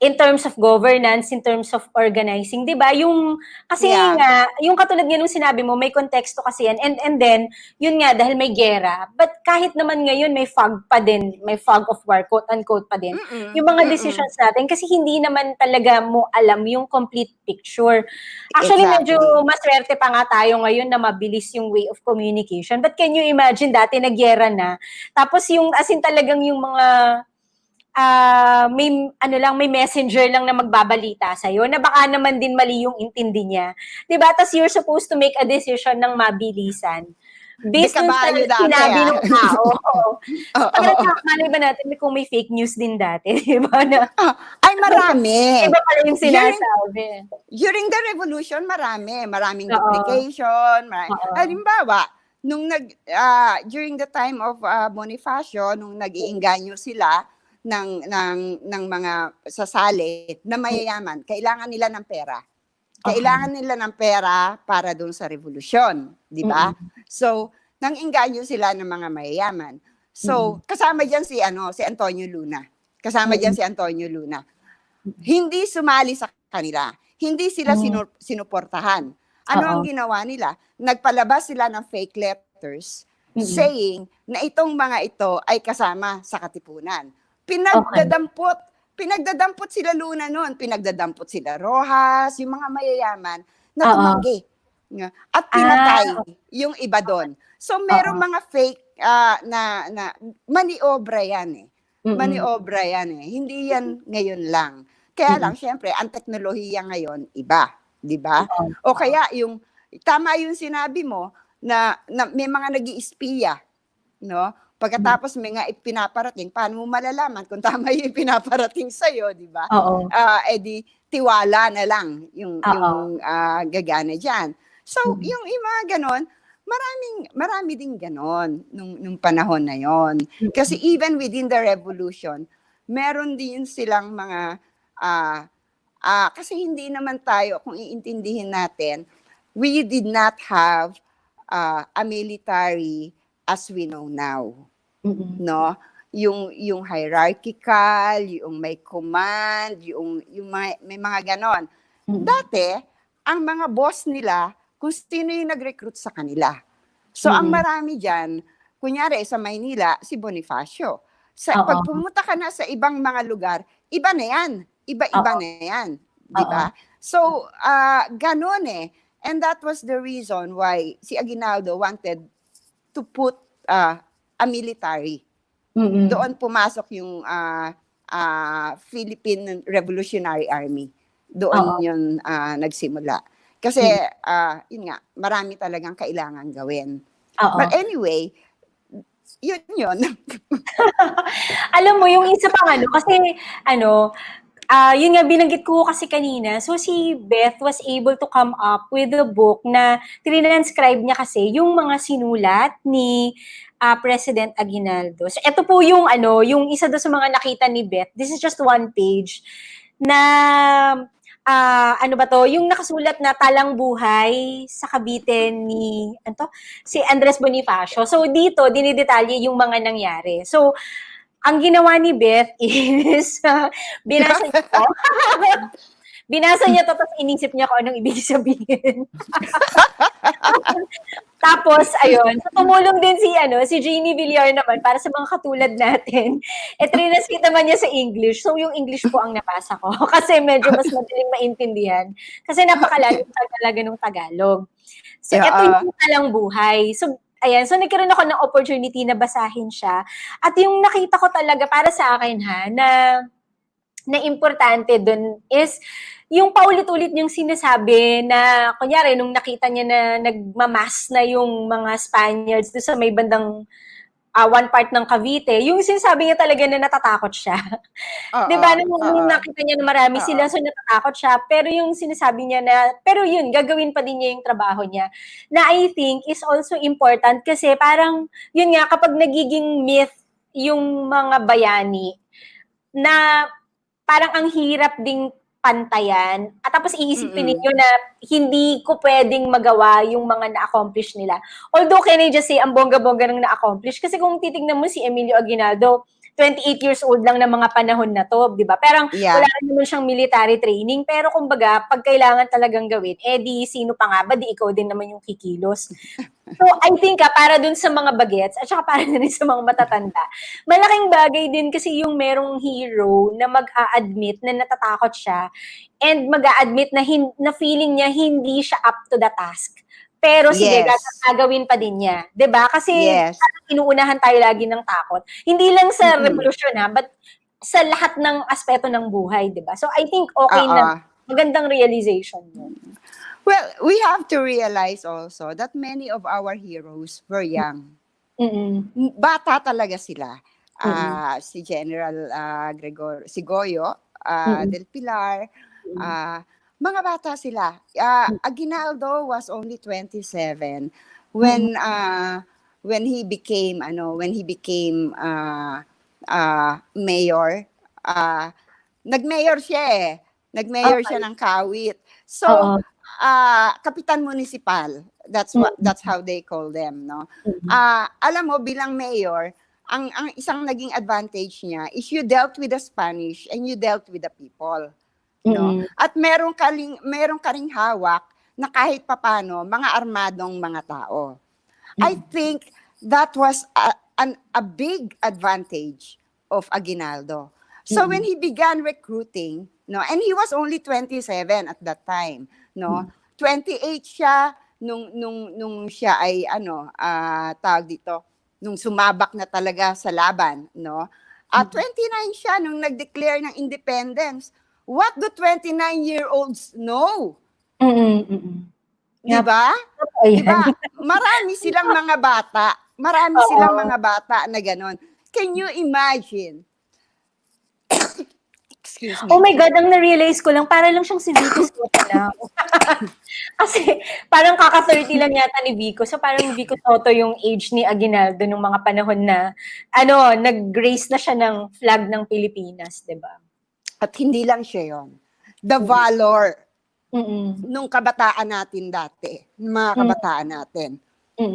in terms of governance, in terms of organizing, 'di ba? Yung kasi nga, yung katulad nga nung sinabi mo, may konteksto kasi yan. And then, yun nga dahil may gera, but kahit naman ngayon may fog pa din, may fog of war, quote unquote pa din. Yung mga decisions natin kasi hindi naman talaga mo alam yung complete picture. Actually, medyo maswerte pa nga tayo ngayon na mabilis yung way of communication. But can you imagine dati nagyera na, tapos yung as in talagang yung mga may messenger lang na magbabalita sa na baka naman din mali yung intindi niya. 'Di ba? Tapos you're supposed to make a decision ng mabilisan. Based dun sa sinabi ng tao. Malay ba natin kung may fake news din dati, 'di ba? Ay, marami. Iba pala yung sinasabi. During the revolution, maraming duplication. Halimbawa, nung during the time of Bonifacio, nung nag-iinganyo sila, ng mga sasalit na mayayaman, kailangan nila ng pera. Kailangan nila ng pera para doon sa revolusyon, di ba? So, nang-inganyo sila ng mga mayayaman. So, kasama diyan si Antonio Luna. Hindi sumali sa kanila. Hindi sila sinuportahan. Ano ang ginawa nila? Nagpalabas sila ng fake letters saying na itong mga ito ay kasama sa katipunan. Pinagdadampot sila Luna noon, pinagdadampot sila Rojas, yung mga mayayaman na tumanggi. At pinatay yung iba doon. So merong mga fake na maniobra yan eh. Maniobra yan eh. Hindi yan ngayon lang. Kaya lang, syempre, ang teknolohiya ngayon, iba. Di ba? O kaya, tama yung sinabi mo, na may mga nag-iispiya, no? Pagkatapos may nga ipinaparating, paano mo malalaman kung tama yung pinaparating sa'yo, di ba? Edi, tiwala na lang yung gagana dyan. So, yung mga ganon, marami din ganon nung panahon na yon. Kasi even within the revolution, meron din silang mga, kasi hindi naman tayo, kung iintindihin natin, we did not have a military as we know now. No? Yung hierarchical, yung may command, yung may mga ganon. Dati, ang mga boss nila, kung sino yung nag-recruit sa kanila. So, ang marami dyan, kunyari sa Maynila, si Bonifacio. Pag pumunta ka na sa ibang mga lugar, iba na yan. Iba-iba na yan. Diba? So, ganon eh. And that was the reason why si Aguinaldo wanted to put a military. Doon pumasok yung Philippine Revolutionary Army. Doon yun nagsimula. Kasi, yun nga, marami talagang kailangan gawin. But anyway, yun. Alam mo, yung isa pang kasi, yun nga, binanggit ko kasi kanina. So, si Beth was able to come up with a book na tinanscribe niya kasi yung mga sinulat ni President Aguinaldo. So, ito po yung, yung isa doon sa mga nakita ni Beth. This is just one page na, yung nakasulat na Talang Buhay sa Cavite ni, si Andres Bonifacio. So, dito, dinidetalye yung mga nangyari. So, ang ginawa ni Beth is, binasa niya to, tapos inisip niya kung anong ibig sabihin. Tapos, ayun, so tumulong din si Jeannie Villar naman, para sa mga katulad natin. Trinanslate naman niya sa English. So, yung English po ang nabasa ko. Kasi medyo mas madaling maintindihan. Kasi napakalalim talaga ng Tagalog. So, ito yung Talang Buhay. So, ayan, so nagkaroon ako ng opportunity na basahin siya. At yung nakita ko talaga para sa akin na importante dun is yung paulit-ulit niyang sinasabi na, kunyari, nung nakita niya na nagmamas na yung mga Spaniards doon sa may bandang one part ng Cavite, yung sinasabi niya talaga na natatakot siya. Diba? Nung nakita niya na marami sila, so natatakot siya. Pero yung sinasabi niya pero yun, gagawin pa din niya yung trabaho niya. Na I think is also important kasi parang, yun nga, kapag nagiging myth yung mga bayani, na parang ang hirap ding pantayan, at tapos iisipin ninyo na hindi ko pwedeng magawa yung mga na-accomplish nila. Although, can I just say, ang bongga-bongga ng na-accomplish. Kasi kung titignan mo si Emilio Aguinaldo, 28 years old lang ng mga panahon na to, di ba? Pero Yeah. wala rin naman siyang military training, pero kumbaga, pag kailangan talagang gawin, di sino pa nga ba, di ikaw din naman yung kikilos. So, I think para dun sa mga bagets, at saka para na rin sa mga matatanda, malaking bagay din kasi yung merong hero na mag-a-admit na natatakot siya and mag-a-admit na, na feeling niya hindi siya up to the task. Pero sige, gagawin pa din niya. 'Di ba? Kasi inuunahan tayo lagi ng takot. Hindi lang sa revolusyon but sa lahat ng aspeto ng buhay, 'di ba? So I think okay na. Magandang realization mo. Well, we have to realize also that many of our heroes were young. Bata talaga sila. Si General si Goyo del Pilar, mga bata sila. Aguinaldo was only 27 when he became mayor. Nag-mayor siya eh. Nag-mayor siya ng Kawit. So, kapitan municipal. That's how they call them, no? Alam mo, bilang mayor, ang isang naging advantage niya is you dealt with the Spanish and you dealt with the people. No? At meron ka ring hawak na kahit papano mga armadong mga tao. I think that was a big advantage of Aguinaldo. So when he began recruiting, no, and he was only 27 at that time, no. 28 siya nung siya ay tawag dito, nung sumabak na talaga sa laban, no. At 29 siya nung nag-declare ng independence. What do 29-year-olds know? Diba? Diba? Marami silang mga bata. Marami silang mga bata na ganon. Can you imagine? Excuse me. Oh my God, ang na-realize ko lang, para lang siyang si Vico Soto na. Kasi parang kaka-30 lang yata ni Vico. So parang Vico Soto yung age ni Aguinaldo nung mga panahon na, nag-grace na siya ng flag ng Pilipinas, diba? At hindi lang siya yon. The valor nung kabataan natin dati, mga kabataan natin,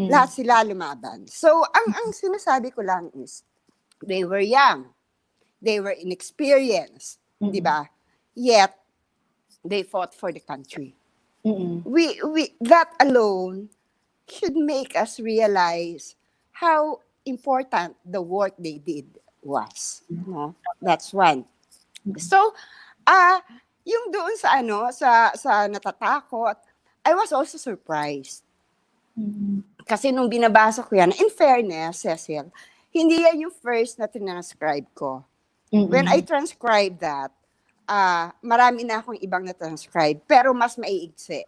lahat sila lumaban. So, ang sinasabi ko lang is, they were young, they were inexperienced, di ba? Yet, they fought for the country. That alone should make us realize how important the work they did was. No? That's one. So, yung doon sa natatakot, I was also surprised. Kasi nung binabasa ko yan, in fairness, Cecil, hindi yan yung first na transcribe ko. When I transcribed that, marami na akong ibang na-transcribe, pero mas maiigsi.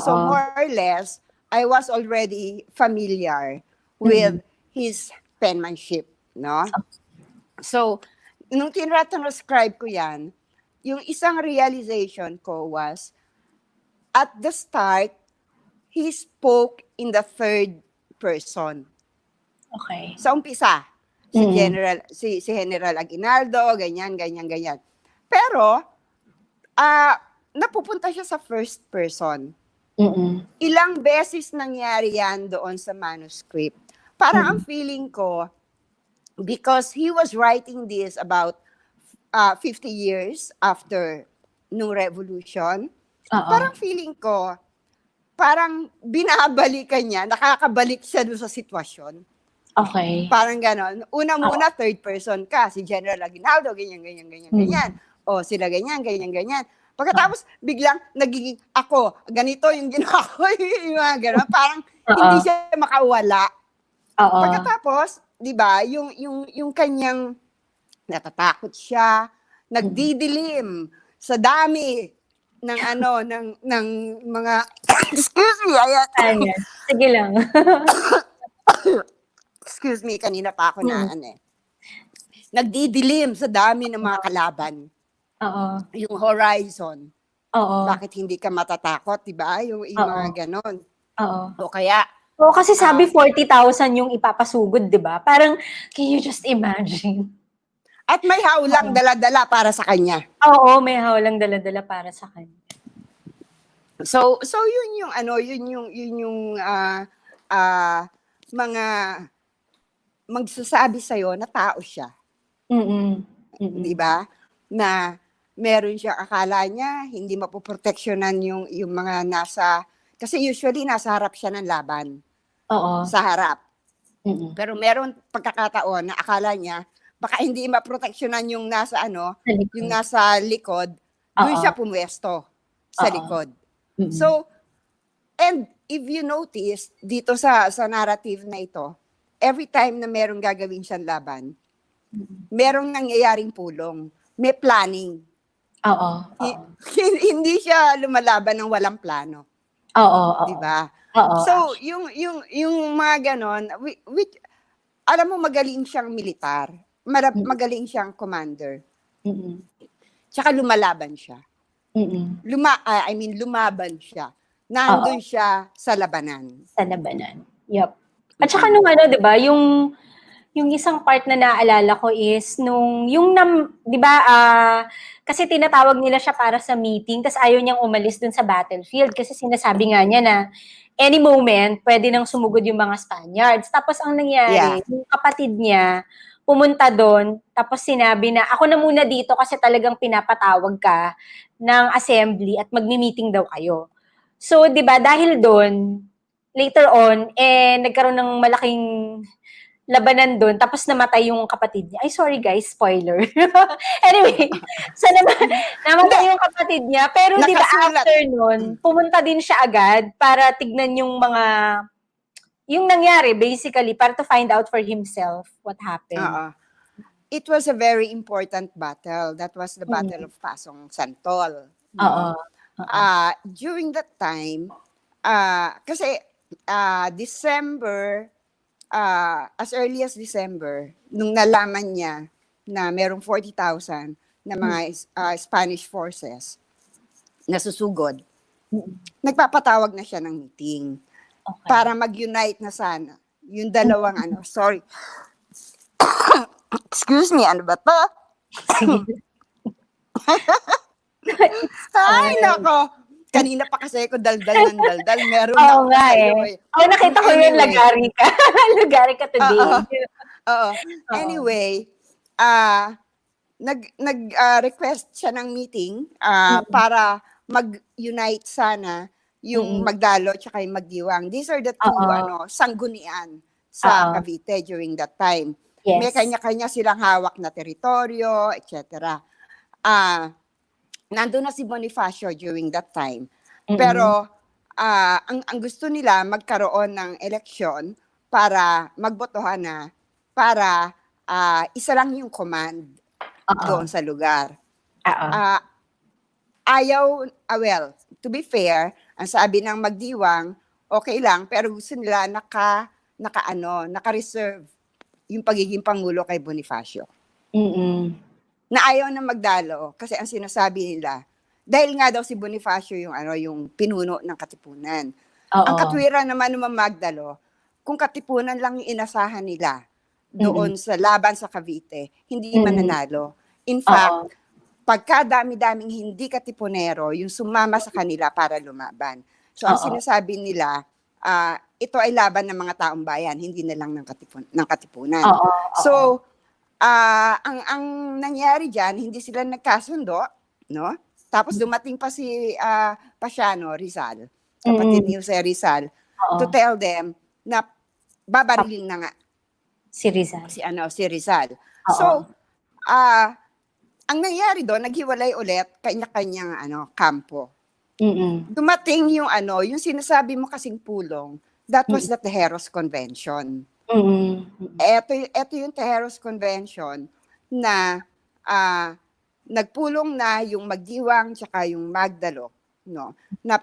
So more or less, I was already familiar with his penmanship, no? So, nung tinranscribe ko yan, yung isang realization ko was, at the start, he spoke in the third person. Okay. Sa umpisa, si General Aguinaldo, ganyan. Pero, napupunta siya sa first person. Ilang beses nangyari yan doon sa manuscript. Parang ang feeling ko, because he was writing this about 50 years after nung revolution, parang feeling ko, parang binabalikan niya, nakakabalik siya doon sa sitwasyon. Okay. Parang ganon. Una-muna, third person ka, si General Aguinaldo, ganyan. O sila ganyan. Pagkatapos, biglang nagiging ako, ganito yung ginawa ko, yung mga ganon. Parang hindi siya makawala. Pagkatapos, di ba, yung kanyang natatakot siya, nagdidilim sa dami ng ng mga excuse me, ayan. Sige lang. Excuse me, kanina pa ako na nagdidilim sa dami ng mga kalaban. Yung horizon. Bakit hindi ka matatakot, di ba? Yung mga ganon. O kaya kasi sabi 40,000 yung ipapasugod, di ba? Parang, can you just imagine? At may hawlang dala-dala para sa kanya. Oo, may hawlang dala-dala para sa kanya. So yun yung mga magsasabi sa'yo na tao siya. Mm. Di ba? Na meron siya, akala niya hindi mapoproteksyonan yung mga nasa, kasi usually nasa harap siya ng laban, Oo. sa harap. Mm. Pero meron pagkakataon na akala niya baka hindi maproteksyonan yung nasa Sa likod. yung nasa likod, doon Oo. siya pumwesto sa Oo. likod. Mm. So, and if you notice dito sa narrative na ito, every time na merong gagawin siyang laban, merong nangyayaring pulong, may planning. Oo. Oo. Hindi siya lumalaban ng walang plano. Oo. Di ba? Oo. So, yung mga ganon, which, alam mo, magaling siyang militar. Magaling siyang commander. Mm. Tsaka lumalaban siya. Mm. Lumaban siya. Nandun siya sa labanan. Sa labanan. Yup. At saka nung ano, 'di ba, yung isang part na naalala ko is nung yung 'di ba, kasi tinatawag nila siya para sa meeting tas ayaw niyang umalis dun sa battlefield kasi sinasabi nga niya na any moment pwede nang sumugod yung mga Spaniards. Tapos ang nangyari, Yeah. yung kapatid niya pumunta doon tapos sinabi na ako na muna dito kasi talagang pinapatawag ka ng assembly at magmi-meeting daw kayo. So, 'di ba, dahil doon later on nagkaroon ng malaking labanan doon, tapos namatay yung kapatid niya. Ay, sorry guys, spoiler. Anyway, so namatay yung kapatid niya, pero di ba Nakasulat. after nun, pumunta din siya agad para tignan yung nangyari basically, para to find out for himself what happened. It was a very important battle. That was the Battle of Pasong Santol. Oo. During that time, kasi December, as early as December, nung nalaman niya na merong 40,000 na mga Spanish forces na susugod, nagpapatawag na siya ng meeting para mag-unite na sana. Yung dalawang sorry. Excuse me, ano ba to? Ay, nako. Kanina pa kasi ako daldal ng daldal. Meron Oo ako nga sa'yo eh. Nakita ko yun, lagari ka. Lagari ka today. Oo. Anyway, nag-request siya ng meeting para mag-unite sana yung Magdalo tsaka yung Magdiwang. These are the two sanggunian sa Cavite during that time. Yes. May kanya-kanya silang hawak na teritoryo, etc. Nandun na si Bonifacio during that time. Pero ang gusto nila magkaroon ng eleksyon para magbotohan na para isa lang yung command doon sa lugar. Well, to be fair, ang sabi ng Magdiwang, okay lang, pero gusto nila naka-reserve yung pagiging pangulo kay Bonifacio. Na ayaw na Magdalo kasi ang sinasabi nila, dahil nga daw si Bonifacio yung pinuno ng Katipunan. Ang katwiran naman ng Magdalo, kung Katipunan lang yung inasahan nila doon sa laban sa Cavite, hindi mananalo. In fact, pagka dami-daming hindi Katipunero, yung sumama sa kanila para lumaban. So ang sinasabi nila, ito ay laban ng mga taong bayan, hindi na lang ng Katipunan. So, ang nangyari diyan, hindi sila nagkasundo, no? Tapos dumating pa si Pasiano Rizal, kapatid ni Jose Rizal, to tell them na babarilin na nga si Rizal. Si Rizal. So, ang nangyari doon, naghiwalay ulit kanya-kanyang kampo. Dumating yung sinasabi mo kasing pulong, that was the Tejeros Convention. Ito yung Tejeros Convention na nagpulong na yung Magdiwang tsaka yung Magdalo, no? Na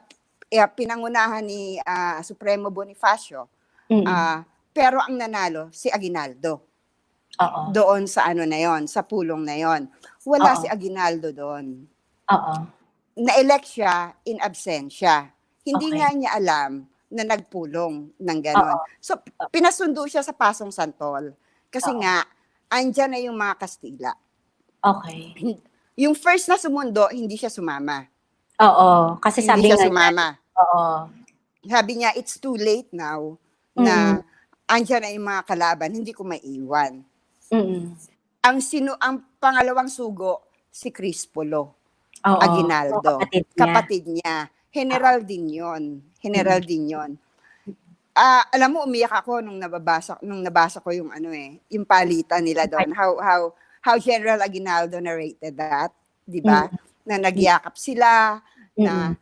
pinangunahan ni Supremo Bonifacio. Pero ang nanalo si Aguinaldo. Doon sa na yon, sa pulong na yon. Wala si Aguinaldo doon. Na-elect siya in absentia. Hindi nga niya alam na nagpulong ng ganon. So, pinasundo siya sa Pasong Santol. Kasi nga, andyan na yung mga Kastila. Yung first na sumundo, hindi siya sumama. Kasi hindi sabi siya nga sumama. Sabi niya, it's too late now na andyan na yung mga kalaban, hindi ko maiiwan. ang pangalawang sugo si Crispolo Oo. So, Aguinaldo, kapatid niya. kapatid niya. General din 'yon. General din 'yon. Alam mo, umiyak ako nung nabasa ko yung yung palitan nila doon. How General Aguinaldo narrated that, 'di ba? Na nagyakap sila, na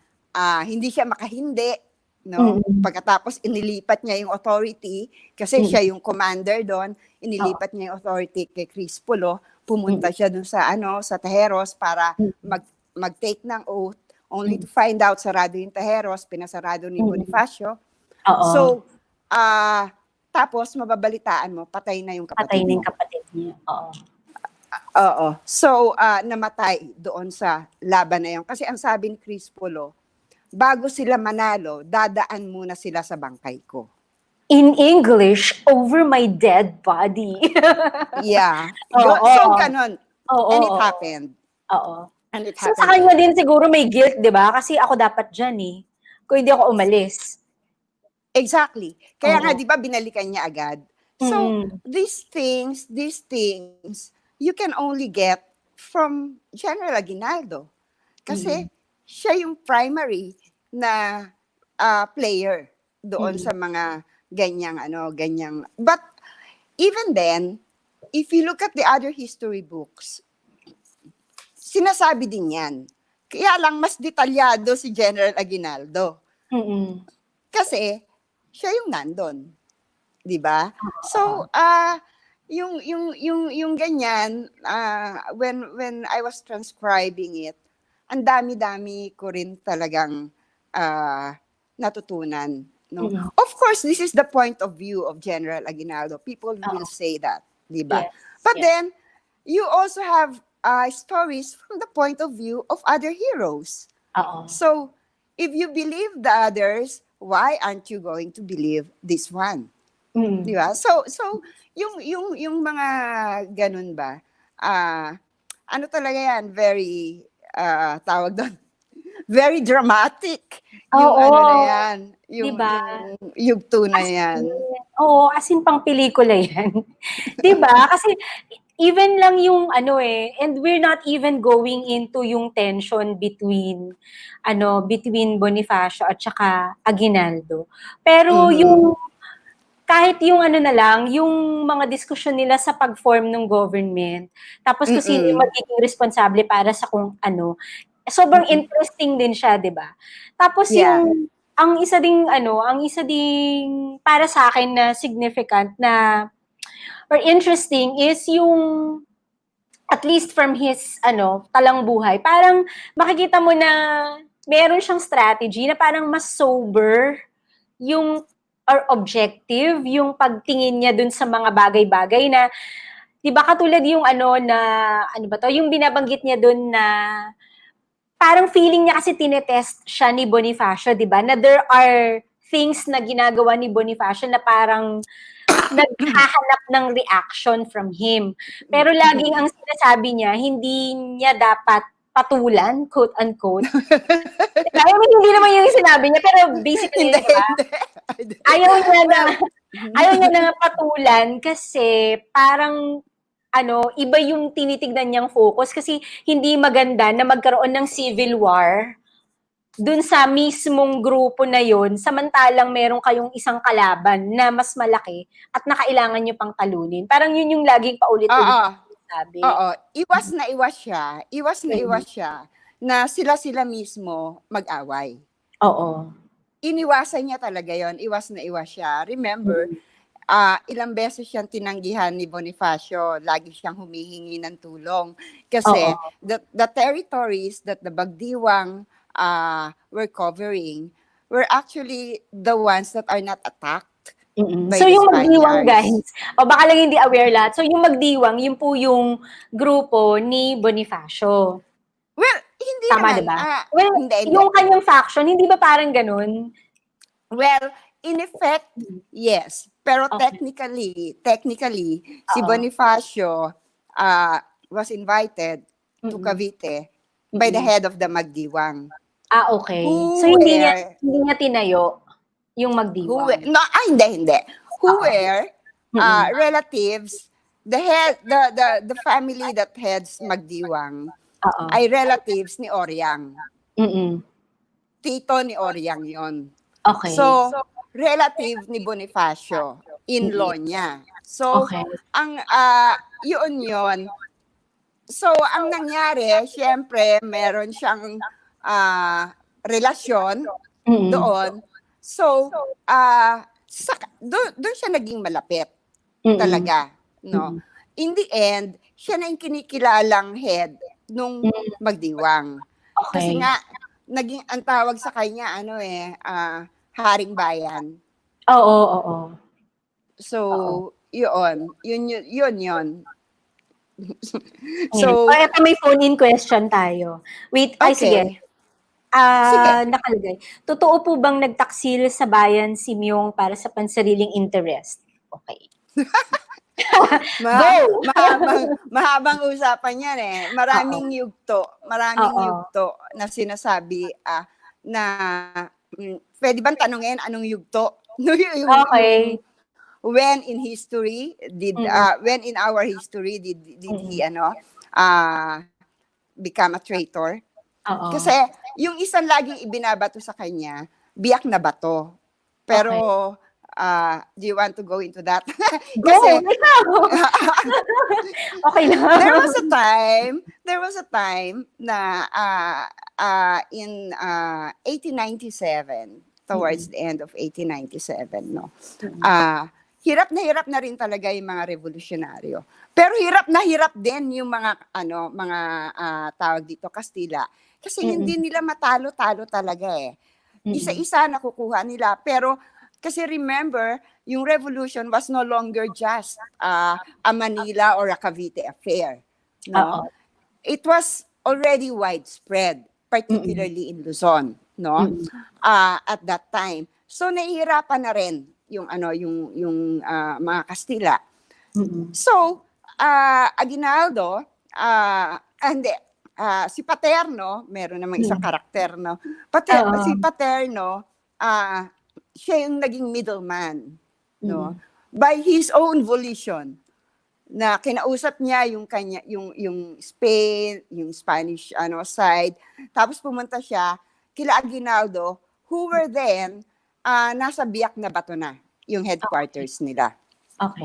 hindi siya makahindi, no? Pagkatapos inilipat niya yung authority kasi siya yung commander doon, inilipat niya yung authority kay Crispolo, pumunta siya doon sa Tejeros para mag-take ng oath, only to find out sarado yung Tejeros, pinasarado ni Bonifacio. So, tapos mababalitaan mo, patay na yung kapatid mo. Patay na yung kapatid niya. Oo. Oo. So, namatay doon sa laban na yun. Kasi ang sabi ni Crispolo, bago sila manalo, dadaan muna sila sa bangkay ko. In English, over my dead body. Yeah. So, ganun. And it happened. Oo. And it So, happened. sa kanya din siguro may guilt, di ba? Kasi ako dapat dyan eh. Kung hindi ako umalis. Exactly. Kaya nga, di ba, binalikan niya agad. So, these things, you can only get from General Aguinaldo. Kasi siya yung primary na player doon sa mga ganyang. But even then, if you look at the other history books, sinasabi din yan. Kaya lang mas detalyado si General Aguinaldo. Kasi siya yung nandun, 'di ba? So, yung ganyan, when I was transcribing it, ang dami-dami ko rin talagang natutunan, no? Of course, this is the point of view of General Aguinaldo. People will say that, 'di ba? Yes, But then you also have stories from the point of view of other heroes. So, if you believe the others, why aren't you going to believe this one? Di ba? So yung mga ganun ba? Ano talaga yan? Very tawag doon. Very dramatic. Yung na yan. Yung, diba? yung yugto na yan. Oo, as in pang pelikula yan. Diba? Kasi even lang yung and we're not even going into yung tension between Bonifacio at saka Aguinaldo. Pero yung kahit yung na lang, yung mga diskusyon nila sa pag-form ng government, tapos kung sino yung magiging responsable para sa kung sobrang interesting din siya, 'di ba? Tapos yung ang isa ding para sa akin na significant na or interesting is yung at least from his talang buhay, parang makikita mo na meron siyang strategy na parang mas sober yung or objective yung pagtingin niya dun sa mga bagay-bagay na 'di ba katulad yung yung binabanggit niya dun na parang feeling niya kasi tinetest siya ni Bonifacio, 'di ba? Na there are things na ginagawa ni Bonifacio na parang naghahanap ng reaction from him. Pero laging ang sinasabi niya, hindi niya dapat patulan, quote-unquote. Diba? I mean, hindi naman yung sinabi niya, pero basically, diba? Ayaw niya na patulan kasi parang iba yung tinitignan niyang focus kasi hindi maganda na magkaroon ng civil war dun sa mismong grupo na yon, samantalang meron kayong isang kalaban na mas malaki at nakailangan nyo pang talunin. Parang yun yung laging paulit-ulit sabi. Oo. Iwas na iwas siya na sila mismo mag-away. Oo. Iniwasan niya talaga yon. Iwas na iwas siya. Remember, ilang beses siyang tinanggihan ni Bonifacio, lagi siyang humihingi ng tulong. Kasi the territories that the Bagdiwang were covering were actually the ones that are not attacked by so the yung Spaniards. Magdiwang, guys, baka lang hindi aware lahat. So yung Magdiwang, yun po yung grupo ni Bonifacio. Well, hindi tama, naman. Diba? Hindi. Yung kanyang faction, hindi ba parang ganun? Well, in effect, yes. Pero technically, si Bonifacio was invited to Cavite by the head of the Magdiwang. Okay. So hindi niya tinayo yung Magdiwang. Hindi. Who were relatives the family that heads Magdiwang Oo. ay relatives ni Oryang. Mm. Tito ni Oryang yon. Okay. So, relative ni Bonifacio, in-law niya. So, Okay. ang yun. So, ang nangyari, syempre, meron siyang relasyon doon. So, doon siya naging malapit talaga, no? In the end, siya na yung kinikilalang head nung Magdiwang. Okay. Kasi nga, naging ang tawag sa kanya, Haring Bayan. Oo. So, yun. So, ito may phone-in question tayo. Wait, ay sige. Sige. Nakalagay. Totoo po bang nagtaksil sa bayan si Miong para sa pansariling interest? Okay. Mahabang usapan yan eh. Maraming yugto na sinasabi na pwede bang tanungin anong yugto? Okay. When in history when in our history did he become a traitor? Kasi yung isang laging ibinabato sa kanya, biyak na bato. Pero do you want to go into that? Kasi okay lang. There was a time na in 1897, towards the end of 1897, no. Hirap na rin talaga yung mga revolusyonaryo. Pero hirap din yung mga tawag dito Kastila kasi hindi nila matalo-talo talaga eh. Isa-isa nakukuha nila, pero kasi remember, yung revolution was no longer just a Manila or a Cavite affair. No? It was already widespread, particularly in Luzon, no? At that time. So nahihirapan na rin yung mga Kastila. So Aguinaldo si Paterno, meron namang isang karakter, no? Si Paterno, siya yung naging middleman, no? By his own volition, na kinausap niya yung kanya yung Spain, yung Spanish side, tapos pumunta siya kila Aguinaldo, who were then nasa Biak na Bato na yung headquarters nila.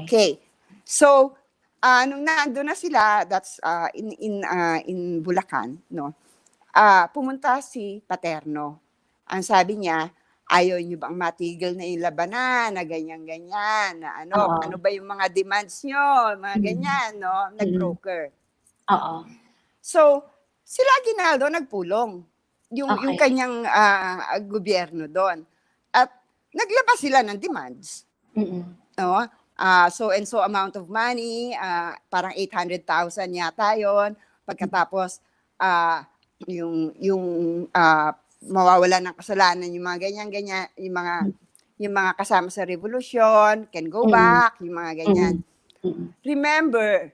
Okay. So nung nandoon na sila, that's in Bulacan, no? Pumunta si Paterno. Ang sabi niya, ayaw niyo bang matigil na yung labanan na ganyan-ganyan, na ano ba yung mga demands niyo, mga ganyan, no? Nag-broker. So, sila Aguinaldo nagpulong yung kanyang gobyerno doon. At naglabas sila ng demands. No? So and so amount of money, parang 800,000 yata yon. Pagkatapos yung mawawala ng kasalanan yung mga ganyan yung mga kasama sa revolution can go back, yung mga ganyan. Remember,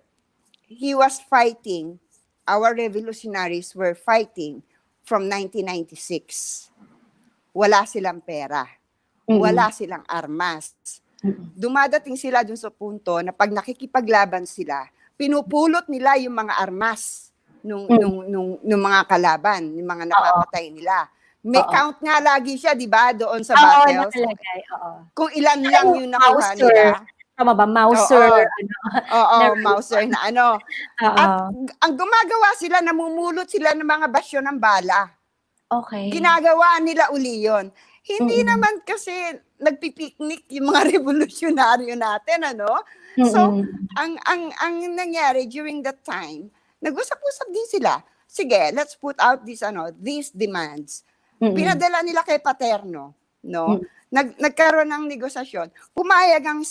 he was fighting, our revolutionaries were fighting from 1996. Wala silang pera. Wala silang armas. Dumadating sila dun sa punto na pag nakikipaglaban sila, pinupulot nila yung mga armas nung mga kalaban, yung mga napapatay nila. May count nga lagi siya, di ba, doon sa battles. Kung ilan lang yung nakuha nila. Tama ba? Mauser. Mauser na At ang gumagawa sila, namumulot sila ng mga basyo ng bala. Okay. Ginagawa nila uli yun. Hindi naman kasi nagpipiknik yung mga revolusyonaryo natin, So, ang nangyari during that time, nag-usap-usap din sila. Sige, let's put out these demands. Pinadala nila kay Paterno, no? Nagkaroon ng negosasyon. Pumayag ang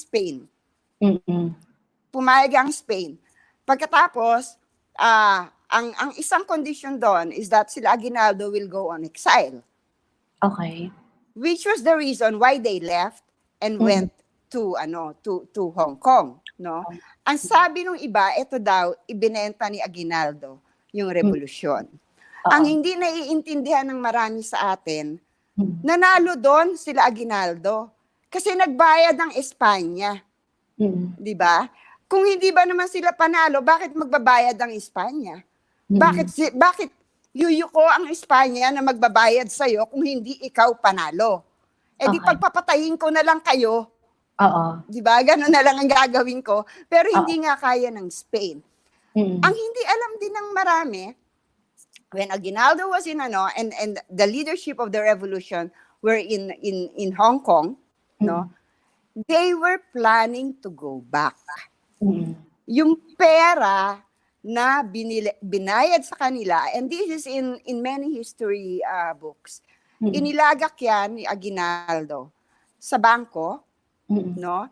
Spain. Pagkatapos, ang isang condition doon is that sila Aguinaldo will go on exile. Okay. Which was the reason why they left and went to Hong Kong, no? Ang sabi nung iba, ito daw ibinenta ni Aguinaldo yung revolusyon. Ang hindi naiintindihan ng marami sa atin, nanalo doon sila Aguinaldo kasi nagbayad ng Espanya. 'Di ba? kung hindi ba naman sila panalo, bakit magbabayad ang Espanya? Bakit yuyuko ang Espanya na magbabayad sa'yo kung hindi ikaw panalo? Eh di pagpapatayin ko na lang kayo. Di ba? Ganun na lang ang gagawin ko. Pero hindi nga kaya ng Spain. Ang hindi alam din ng marami, when Aguinaldo was in and the leadership of the revolution were in Hong Kong, no? They were planning to go back. Yung pera na binayad sa kanila, and this is in many history books, inilagak yan ni Aguinaldo sa bangko, no?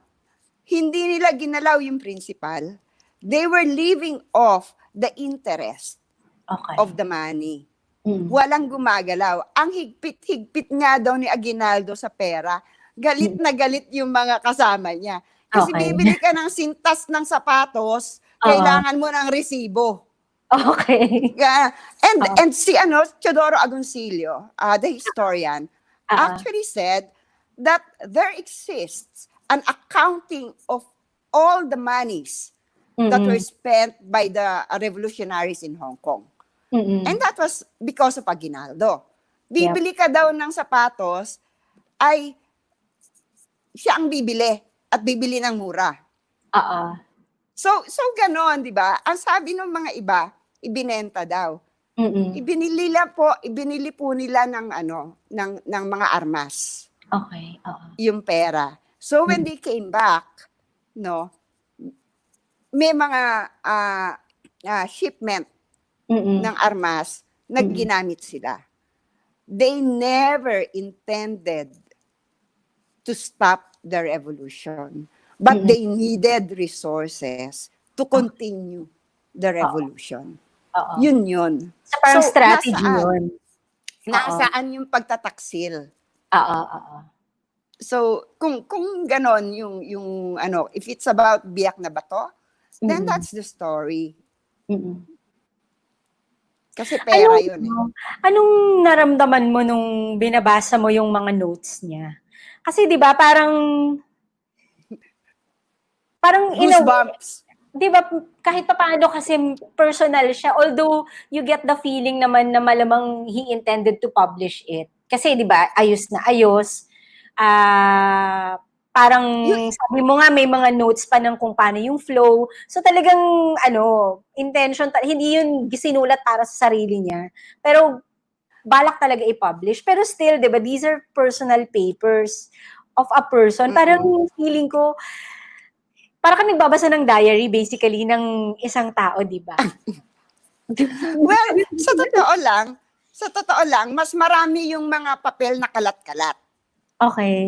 Hindi nila ginalaw yung principal. They were living off the interest of the money. Walang gumagalaw. Ang higpit-higpit nga daw ni Aguinaldo sa pera, galit na galit yung mga kasama niya. Kasi bibili ka ng sintas ng sapatos, kailangan mo ng resibo. And si Teodoro Agoncillo, the historian, actually said that there exists an accounting of all the monies that were spent by the revolutionaries in Hong Kong. And that was because of Aguinaldo. Bibili ka daw ng sapatos, ay siya ang bibili at bibili ng mura. So ganon, di ba? Ang sabi ng mga iba, ibinenta daw. Ibinili po nila ng ng mga armas. Yung pera. So when they came back, no, may mga shipment ng armas na ginamit sila. They never intended to stop the revolution, but they needed resources to continue the revolution. Yun. So, parang strategy yun. Nasaan yung pagtataksil? So, kung ganon yung if it's about biyak na bato, then that's the story. Kasi pera yun eh. Anong naramdaman mo nung binabasa mo yung mga notes niya? Kasi 'di ba parang goosebumps. 'Di ba kahit paano kasi personal siya, although you get the feeling naman na malamang he intended to publish it. Kasi 'di ba ayos na ayos. Parang sabi mo nga may mga notes pa ng kung paano yung flow. So talagang intention, hindi yun sinulat para sa sarili niya. Pero balak talaga i-publish. Pero still, di ba, these are personal papers of a person. Parang feeling ko, parang kami nagbabasa ng diary basically ng isang tao, di ba? Well, sa totoo lang, mas marami yung mga papel na kalat-kalat.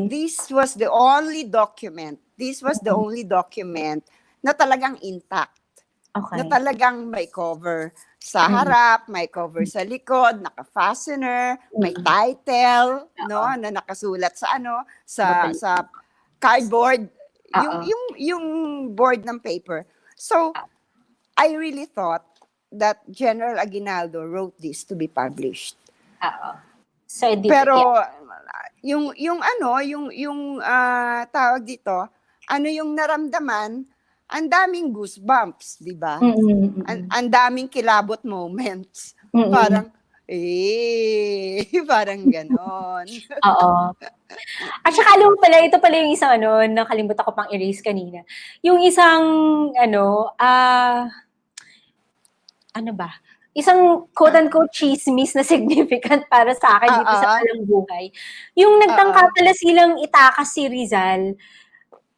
This was the only document na talagang intact. Na talagang may cover sa harap, may cover sa likod, naka-fastener, may title, no, na nakasulat sa sa cardboard, yung board ng paper. So, I really thought that General Aguinaldo wrote this to be published. So, pero yung tawag dito, yung naramdaman, ang daming goosebumps, di ba? Ang daming kilabot moments. Parang parang ganon. At saka alam mo pala, ito pala yung isang nakalimutan ko pang erase kanina. Yung isang isang quote-unquote chismis na significant para sa akin dito sa Palang Buhay. Yung nagtangka pala silang itakas si Rizal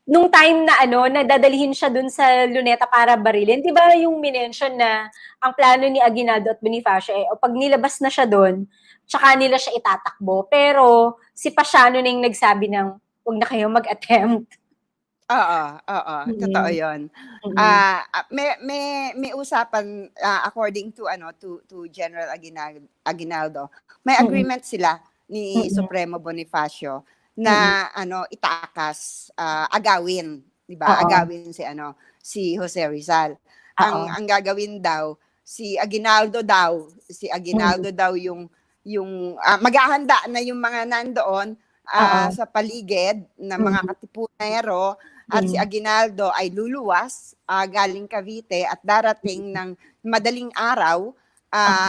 nung time na na dadalhin siya dun sa Luneta para barilin. Di ba yung minention na ang plano ni Aguinaldo at Bonifacio pag nilabas na siya dun, tsaka nila siya itatakbo. Pero si Pasiano na yung nagsabi ng huwag na kayong mag-attempt. Totoo 'yon. May usapan according to General Aguinaldo. May agreement sila ni Supremo Bonifacio na itakas, agawin, 'di ba? Agawin si Jose Rizal. Ang gagawin daw si Aguinaldo daw yung maghahanda na yung mga nandoon sa paligid na mga katipunero At si Aguinaldo ay luluwas galing Cavite at darating ng madaling araw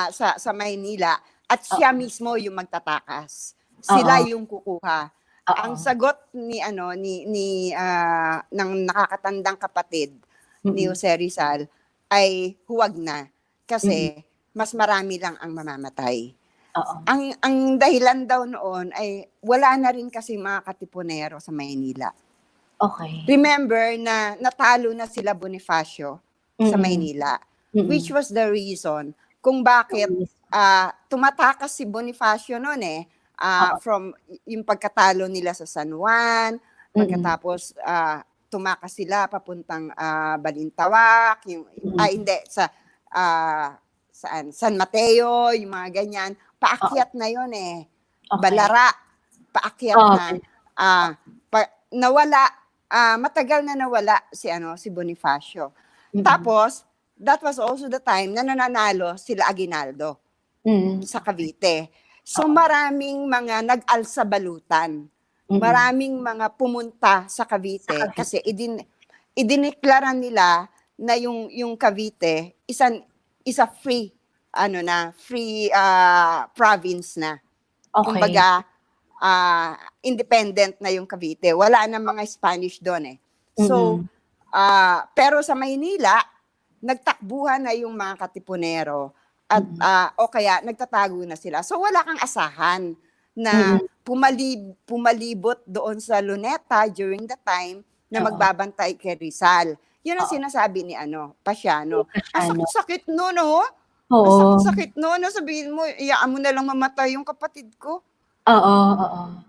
sa Maynila at siya mismo yung magtatakas. Sila yung kukuha. Ang sagot ni ng nakakatandang kapatid ni Jose Rizal ay huwag na kasi mas marami lang ang mamamatay. Ang dahilan daw noon ay wala na rin kasi mga katipunero sa Maynila. Okay. Remember na natalo na sila Bonifacio sa Maynila, which was the reason kung bakit tumatakas si Bonifacio noon from yung pagkatalo nila sa San Juan, pagkatapos tumakas sila papuntang Balintawak, hindi sa saan San Mateo, yung mga ganyan, paakyat na yon Balara, paakyat na nawala. Matagal na nawala si Bonifacio. Tapos, that was also the time na nananalo sila Aguinaldo sa Cavite. So, maraming mga nag-alsabalutan. Maraming mga pumunta sa Cavite kasi idineklara nila na yung Cavite isa free free province na. Kumbaga, independent na yung Cavite. Wala na mga Spanish doon So, pero sa Maynila, nagtakbuhan na yung mga katipunero at o kaya nagtatago na sila. So, wala kang asahan na pumalibot doon sa Luneta during the time na magbabantay kay Rizal. Yun ang sinasabi ni Pasiano. Ang sakit-sakit no, no? Ang sakit-sakit no, no? Sabihin mo, iyaan mo na lang mamatay yung kapatid ko.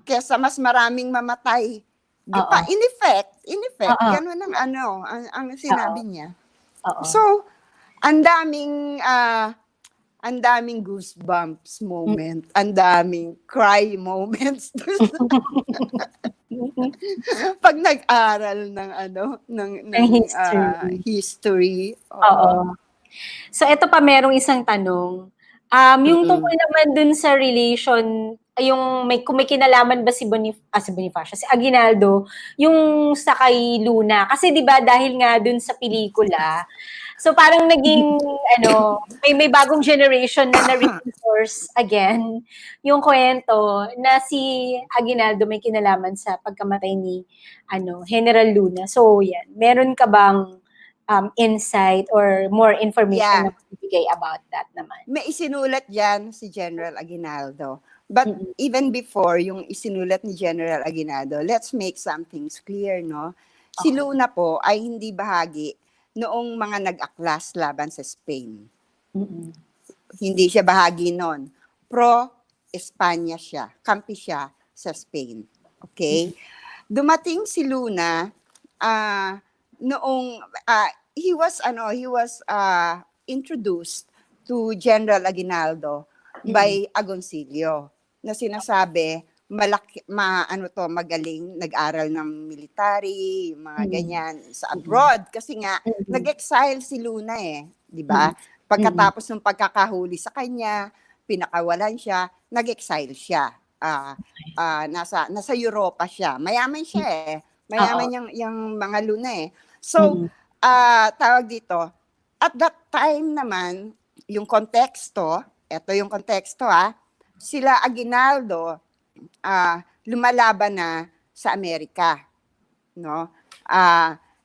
Kesa mas maraming mamatay. Di ba? In effect, ganun ang sinabi niya. So, ang daming goosebumps moment, ang daming cry moments. Pag nag-aral ng history. So, ito pa merong isang tanong. Yung tungkol naman dun sa relation, kung may kinalaman ba si Bonifacio, si Aguinaldo, yung sa kay Luna. Kasi 'di ba dahil nga dun sa pelikula, so parang naging may bagong generation na na-reinforce again yung kwento na si Aguinaldo may kinalaman sa pagkamatay ni General Luna. So yan, meron ka bang insight or more information na magbibigay about that naman? May isinulat diyan si General Aguinaldo. But even before yung isinulat ni General Aguinaldo, let's make some things clear, no? Si Luna po ay hindi bahagi noong mga nag-aklas laban sa Spain. Hindi siya bahagi noon. Pro-Espanya siya. Kampi siya sa Spain. Okay? Dumating si Luna noong he was introduced to General Aguinaldo by Agoncillo na sinasabi magaling, nag-aral ng military, mga ganyan sa abroad kasi nga nag-exile si Luna di ba? Pagkatapos ng pagkakahuli sa kanya, pinakawalan siya, nag-exile siya. Nasa Europa siya. Mayaman siya Mayaman yung mga Luna So, tawag dito, at that time naman, yung konteksto, ito yung konteksto sila Aguinaldo lumalaban na sa Amerika, no?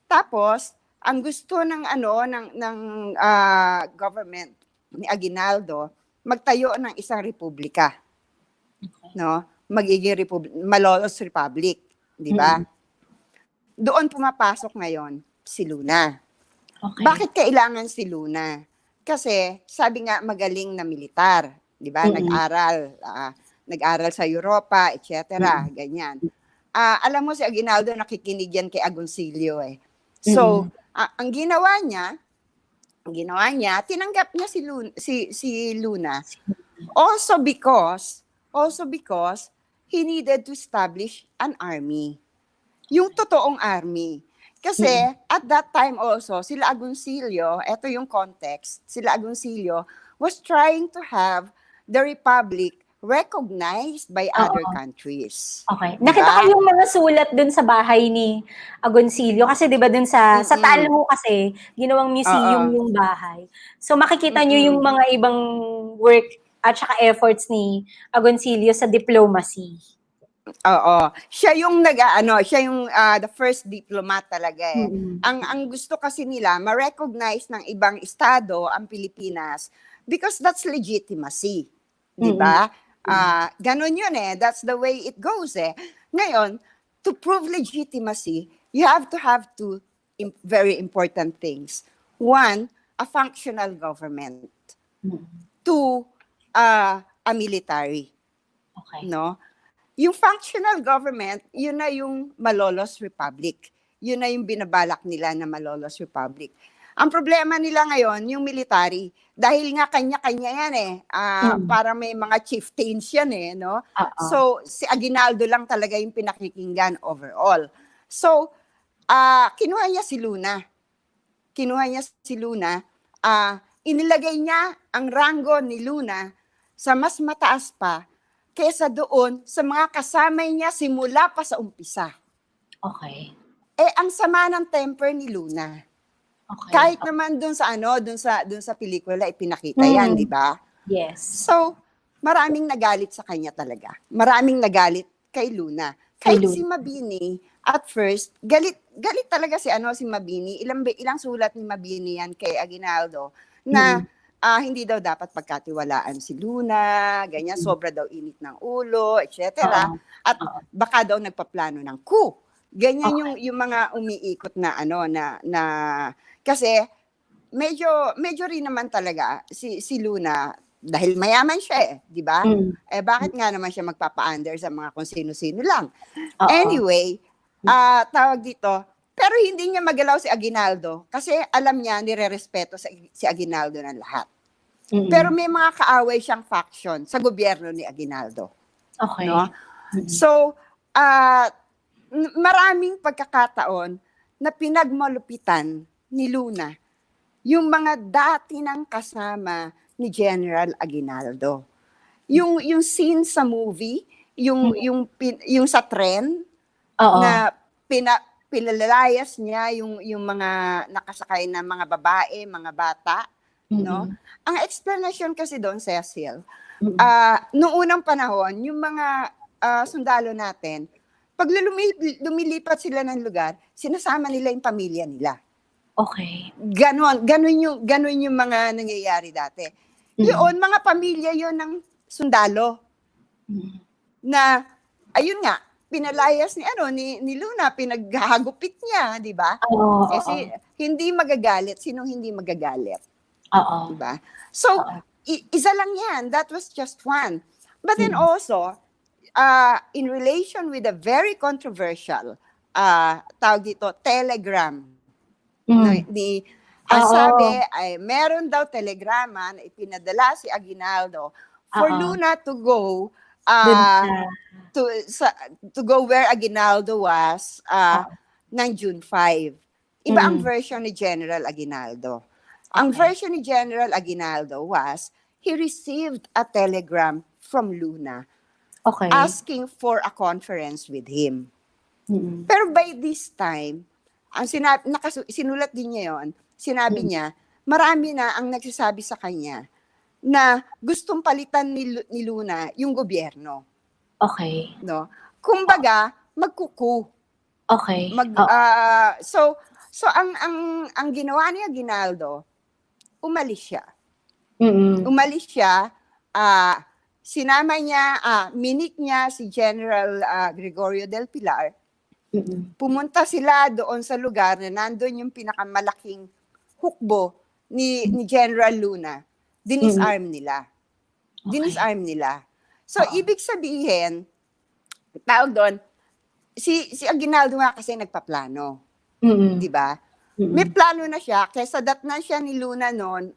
Tapos ang gusto ng government ni Aguinaldo magtayo ng isang republika. No? Magiging Malolos Republic, di ba? Doon pumapasok ngayon si Luna. Okay. Bakit kailangan si Luna? Kasi sabi nga magaling na militar, di ba? Nag-aral sa Europa, etc. Ganyan. Alam mo si Aguinaldo nakikinig yan kay Agoncillo So, ang ginawa niya, tinanggap niya si Luna. Also because he needed to establish an army. Yung totoong army. Kasi at that time also, sila Agoncillo, ito yung context, sila Agoncillo was trying to have the republic recognized by Oo. other countries. Okay. Diba? Nakita ko yung mga sulat dun sa bahay ni Agoncillo kasi 'di ba dun sa Taal ho kasi ginawang museum Oo. yung bahay. So makikita niyo yung mga ibang work at saka efforts ni Agoncillo sa diplomacy. Oo. Siya yung siya yung the first diplomat talaga eh. Ang gusto kasi nila ma-recognize ng ibang estado ang Pilipinas because that's legitimacy. 'Di ba? Ganon yun eh. That's the way it goes eh. Ngayon, to prove legitimacy, you have two very important things. One, a functional government. Two, a military. Okay. No? Yung functional government, yun na yung Malolos Republic. Yun na yung binabalak nila na Malolos Republic. Ang problema nila ngayon, yung military, dahil nga kanya-kanya yan eh. Para may mga chieftains yan eh, no? So, si Aguinaldo lang talaga yung pinakikinggan overall. So, kinuha niya si Luna. Inilagay niya ang rango ni Luna sa mas mataas pa kesa doon sa mga kasama niya simula pa sa umpisa. Okay. Ang sama ng temper ni Luna. Okay. Kahit naman doon sa pelikula ipinakita yan, di ba? Yes. So, maraming nagalit sa kanya talaga. Maraming nagalit kay Luna. Kahit si Mabini, at first, galit talaga si Mabini. Ilang sulat ni Mabini yan kay Aguinaldo na hindi daw dapat pagkatiwalaan si Luna, ganyan, sobra daw init ng ulo, etc. At baka daw nagpaplano ng coup. Ganyan yung mga umiikot na na kasi medyo rin naman talaga si Luna dahil mayaman siya eh, di ba? Bakit nga naman siya magpapa-under sa mga kung sino-sino lang. Anyway, tawag dito, pero hindi niya magalaw si Aguinaldo kasi alam niya nirerespeto si Aguinaldo ng lahat. Pero may mga kaaway siyang faction sa gobyerno ni Aguinaldo. Okay. No? So, maraming pagkakataon na pinagmalupitan ni Luna yung mga dati ng kasama ni General Aguinaldo. Yung scene sa movie, yung sa tren na pinalayas niya yung mga nakasakay na mga babae, mga bata, no? Ang explanation kasi doon, Cecil, noong unang panahon, yung mga sundalo natin, pag lumilipat sila ng lugar, sinasama nila yung pamilya nila. Okay. Ganon yung mga nangyayari dati. Yun, mga pamilya yun ng sundalo. Na, ayun nga, pinalayas ni Luna, pinaghagupit niya, di ba? Kasi hindi magagalit. Sinong hindi magagalit? Di ba? So, isa lang yan. That was just one. But then also, in relation with a very controversial, tawag dito, telegram. Ang sabi ay meron daw telegrama na ipinadala si Aguinaldo for Luna to go to go where Aguinaldo was ng June 5. Iba ang version ni General Aguinaldo. Ang version ni General Aguinaldo was he received a telegram from Luna asking for a conference with him. Pero by this time, ang sinulat din niya yon, sinabi niya, marami na ang nagsasabi sa kanya na gustong palitan ni Luna yung gobyerno. Okay. No? Kumbaga, magkuku. Okay. So ang ginawa ni Aguinaldo, umalis siya. Umalis siya, sinama niya, minik niya si General Gregorio del Pilar. Pumunta sila doon sa lugar na nandun yung pinakamalaking hukbo ni General Luna. Dinisarm nila. Dinisarm nila. So, ibig sabihin, tawag doon, si Aguinaldo nga kasi nagpaplano. Di ba? May plano na siya, kaysa datnan siya ni Luna noon,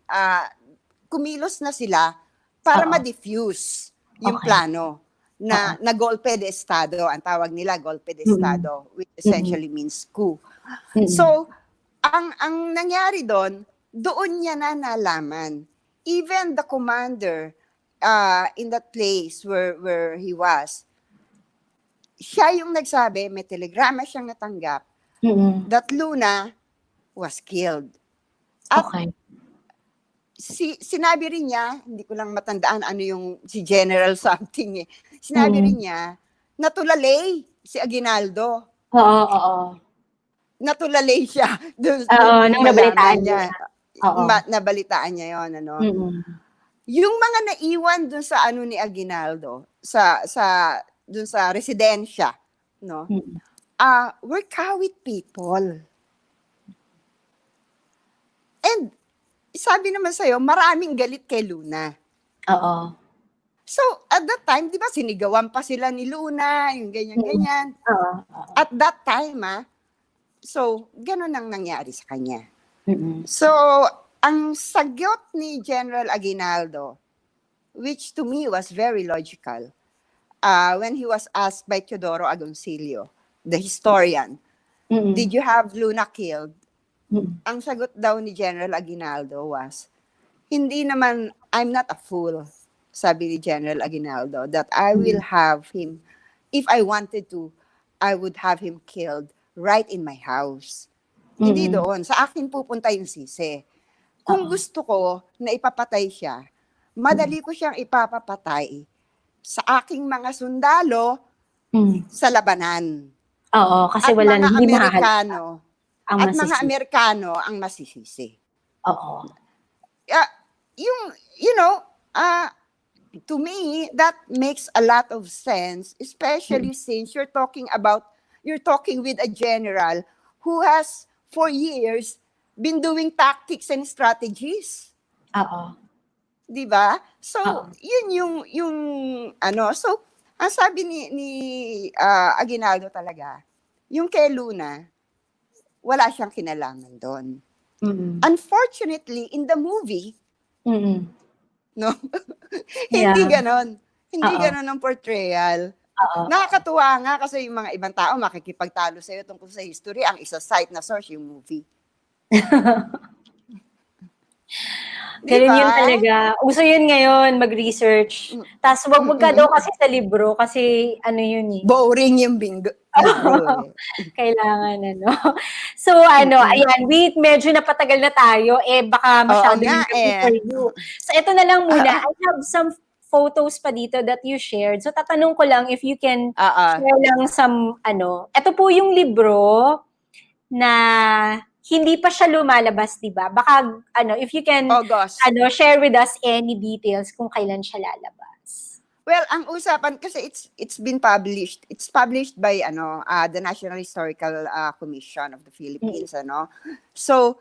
kumilos na sila para ma-diffuse yung plano na golpe de estado, ang tawag nila golpe de estado, which essentially means coup. So, ang nangyari doon niya na nalaman, even the commander in that place where he was, siya yung nagsabi, may telegrama siyang natanggap that Luna was killed. At sinabi rin niya, hindi ko lang matandaan ano yung si General something Sinabi rin niya, natulalay si Aguinaldo. Oo. Natulalay siya doon nung nabalitaan niya. Nabalitaan niya yon, ano. Yung mga naiwan doon sa ano ni Aguinaldo, doon sa residensya, no? Were Kawit people. And sabi naman sa'yo, maraming galit kay Luna. Oo. So, at that time, di ba, sinigawan pa sila ni Luna, yung ganyan-ganyan. At that time, so, ganun ang nangyari sa kanya. So, ang sagot ni General Aguinaldo, which to me was very logical, when he was asked by Teodoro Agoncillo, the historian, did you have Luna killed? Ang sagot daw ni General Aguinaldo was, hindi naman, I'm not a fool, sabi ni General Aguinaldo, that I will have him, if I wanted to, I would have him killed right in my house. Hindi doon, sa akin pupunta yung sisi. Kung gusto ko na ipapatay siya, madali ko siyang ipapapatay sa aking mga sundalo sa labanan. Oo, kasi at wala mga hindi Amerikano, ang mga Amerikano ang masisisi. Oo. To me, that makes a lot of sense, especially since you're talking with a general who has for years been doing tactics and strategies. Oo. 'Di ba? So, yun yung ano, so ang sabi ni Aguinaldo talaga, yung kay Luna, wala siyang kinalaman doon. Unfortunately, in the movie, no? Hindi ganon. Hindi ganon ang portrayal. Nakakatuwa nga kasi yung mga ibang tao makikipagtalo sa'yo tungkol sa history, ang isa cite na source yung movie. Ganun yun talaga. Uso yun ngayon, mag-research. Tapos wag ka daw kasi sa libro kasi ano yun boring yung bingo. Kailangan So ayan, medyo napatagal na tayo. Baka masyado yung for you. So ito na lang muna. I have some photos pa dito that you shared. So tatanong ko lang if you can share lang some ito po yung libro na hindi pa siya lumalabas, di ba? Baka, if you can, share with us any details kung kailan siya lalabas. Well, ang usapan, kasi it's been published. It's published by, the National Historical Commission of the Philippines, So,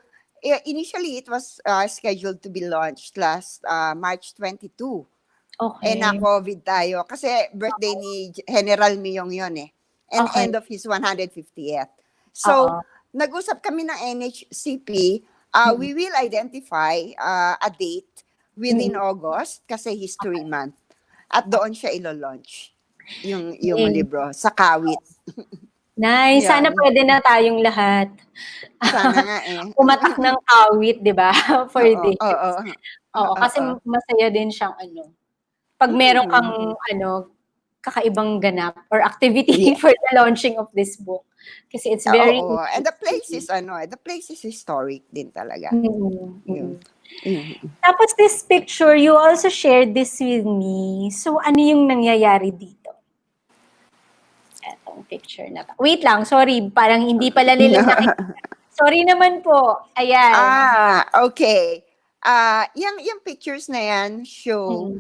initially, it was scheduled to be launched last March 22. Okay. Na-COVID tayo. Kasi birthday ni General Miong yun And end of his 150th. So, nag-usap kami ng NHCP, we will identify a date within August kasi History Month. At doon siya ilo-launch yung libro sa Kawit. Nice. Sana pwede na tayong lahat. Sana nga Umatak ng Kawit, di ba? For this. Oo, kasi masaya din siyang pag meron kang kakaibang ganap or activity for the launching of this book. Kasi it's very and the place is historic din talaga. Tapos this picture, you also shared this with me. So ano yung nangyayari dito? Etong picture na to. Wait lang, sorry, parang hindi pala nila nakikita. Sorry naman po. Ayan. Okay. Yung pictures na yan show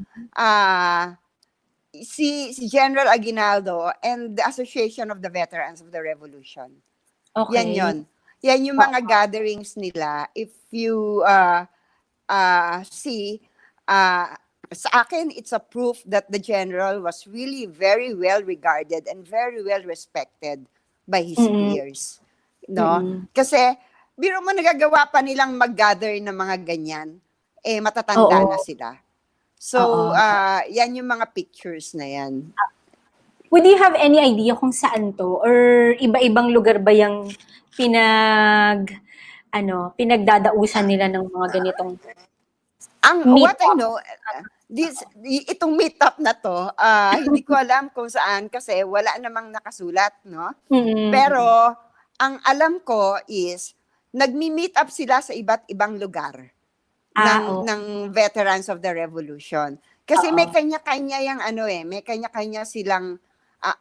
si General Aguinaldo and the Association of the Veterans of the Revolution. Okay. Yan yun. Yan yung mga gatherings nila. If you see, sa akin, it's a proof that the general was really very well regarded and very well respected by his peers. No? Kasi, biro mo nagagawa pa nilang mag-gather ng mga ganyan, matatanda na sila. So, yan yung mga pictures na yan. Would you have any idea kung saan to? Or iba-ibang lugar ba yung pinagdadausan nila ng mga ganitong what I know, itong meetup na to, hindi ko alam kung saan kasi wala namang nakasulat, no? Pero ang alam ko is nagmi-meet up sila sa iba't ibang lugar ng veterans of the revolution. Kasi may kanya-kanya yung may kanya-kanya silang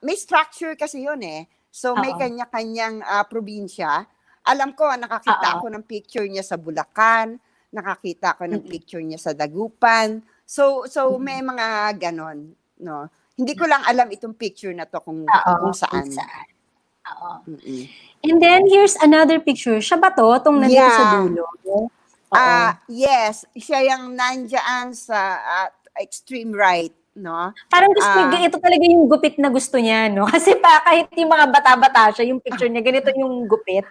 may structure kasi yun eh. So may kanya-kanyang probinsya. Alam ko, nakakita ako ng picture niya sa Bulacan, nakakita ko ng picture niya sa Dagupan. So may mga ganon, no. Hindi ko lang alam itong picture na to kung saan. And then here's another picture. Siya ba to? Tong nandito sa dulo. Yes, siya yung nandiyan sa extreme right, no? Parang gusto ito talaga yung gupit na gusto niya, no? Kasi kahit yung mga bata-bata siya, yung picture niya, ganito yung gupit.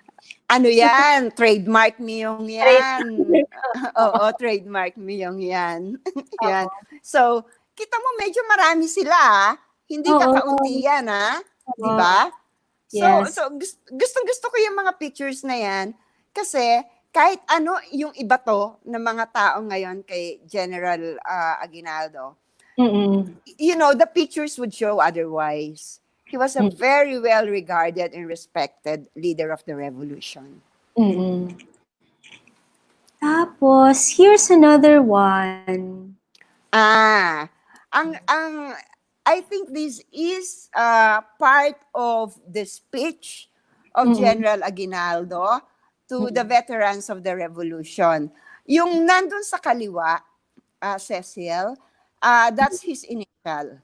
Ano yan? Trademark Miong yan. Oo, trademark Miong yan. Yan. So, kita mo medyo marami sila, hindi kakaunti yan, di ba? So gusto ko yung mga pictures na yan kasi kahit ano yung iba to ng mga tao ngayon kay General Aguinaldo, you know, the pictures would show otherwise. He was a very well regarded and respected leader of the revolution. Tapos, here's another one. I think this is part of the speech of General Aguinaldo to the veterans of the revolution. Yung nandun sa kaliwa, Cecil, that's his initial.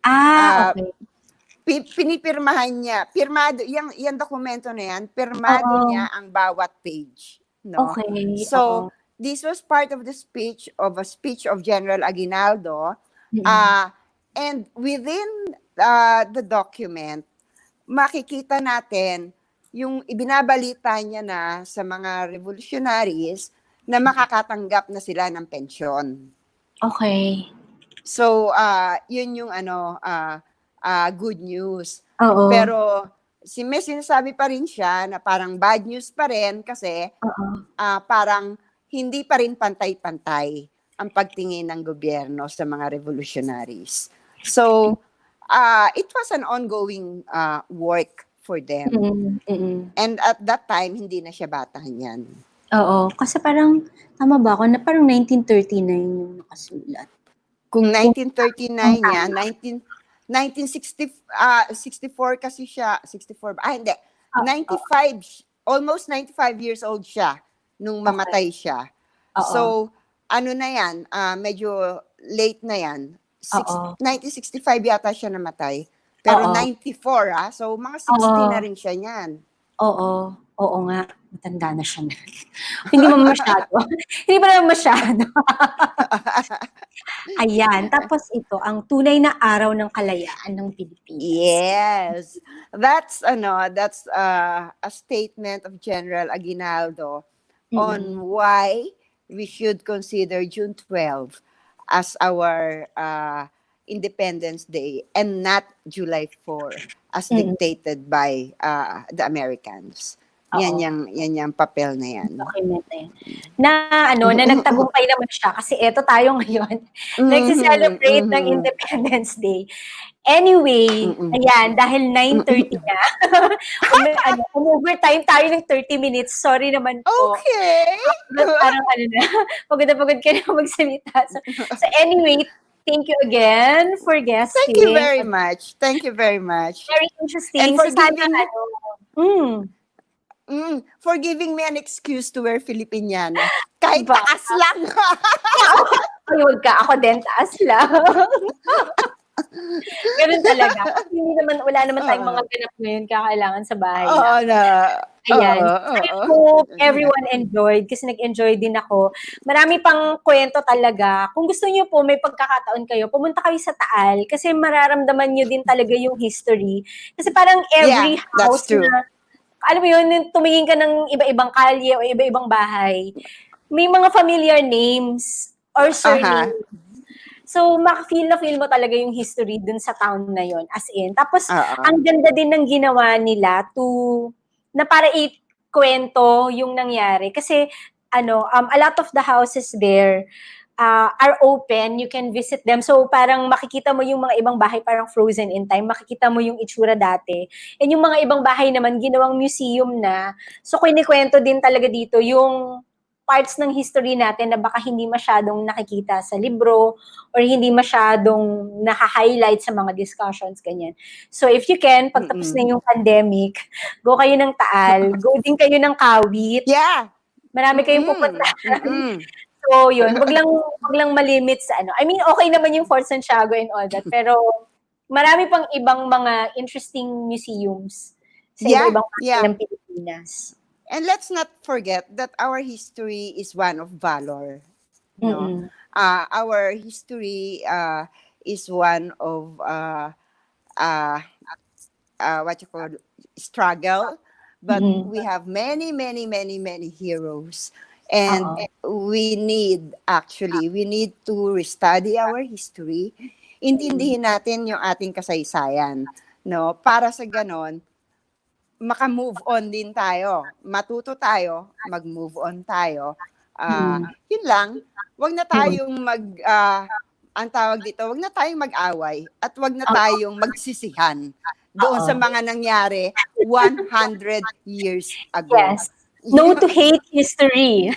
Okay. Pinipirmahan niya. Pirmado, yung dokumento na yan, pirmado niya ang bawat page. No? Okay. So, this was part of the speech of General Aguinaldo. And within the document, makikita natin yung ibinabalita niya na sa mga revolutionaries na makakatanggap na sila ng pensyon. Okay. So, yun yung good news. Pero may sinasabi pa rin siya na parang bad news pa rin kasi parang hindi pa rin pantay-pantay ang pagtingin ng gobyerno sa mga revolutionaries. So, it was an ongoing work for them. And at that time, hindi na siya batahan yan. Oo, kasi parang, tama ba ako, na parang 1939 yung nakasulat. Kung 1939 yan, 1964 kasi siya, 64, hindi, 95, almost 95 years old siya nung mamatay siya. So, ano na yan, medyo late na yan. 1965 yata siya namatay. Pero 94, so mga 60 na rin siya niyan. Oo nga, matanda na siya. Hindi mo masyado. Hindi pa naman masyado. Ayan, tapos ito, ang tunay na araw ng kalayaan ng Pilipinas. Yes. That's a statement of General Aguinaldo on why we should consider June 12 as our Independence Day and not July 4 as dictated by the Americans. Yan yung papel na yan. Document na yan. Na nagtagumpay naman siya kasi eto tayo ngayon. Nagsi-celebrate ng Independence Day. Anyway, ayan, dahil 9:30 na. Overtime tayo ng 30 minutes. Sorry naman po. Okay. Parang pagod na pagod ka na magsalita. So anyway, thank you again for guesting. Thank you very much. Thank you very much. Very interesting. And for giving me an excuse to wear Filipiniana. Kahit taas lang. Ay, huwag ka. Ako din, taas lang. Ganun talaga. Wala naman tayong mga ganap ngayon kakailangan sa bahay. Ayan. I hope everyone enjoyed kasi nag-enjoy din ako. Marami pang kwento talaga. Kung gusto niyo po, may pagkakataon kayo, pumunta kayo sa Taal kasi mararamdaman niyo din talaga yung history. Kasi parang every house na, alam mo yun, tumingin ka ng iba-ibang kalye o iba-ibang bahay, may mga familiar names or surnames. So, feel mo talaga yung history dun sa town na yon as in. Tapos, ang ganda din ng ginawa nila na para ikwento yung nangyari. Kasi, a lot of the houses there, are open, you can visit them. So parang makikita mo yung mga ibang bahay parang frozen in time, makikita mo yung itsura dati. And yung mga ibang bahay naman, ginawang museum na. So kinikwento din talaga dito yung parts ng history natin na baka hindi masyadong nakikita sa libro or hindi masyadong naka-highlight sa mga discussions, ganyan. So if you can, pagtapos na yung pandemic, go kayo ng Taal, go din kayo ng Kawit. Yeah. Marami kayong pupuntahan. So yun, wag lang malimit sa ano. I mean, okay naman yung Fort Santiago and all that, pero marami pang ibang mga interesting museums sa iba-ibang parte ng Pilipinas. And let's not forget that our history is one of valor. No? Our history is one of what you call struggle, but we have many heroes. And we need to restudy our history. Intindihin natin yung ating kasaysayan, no? Para sa ganon, maka-move on din tayo. Matuto tayo, mag-move on tayo. Yun lang, wag na tayong ang tawag dito, wag na tayong mag-away at wag na tayong magsisihan doon sa mga nangyari 100 years ago. Yes. No to hate history.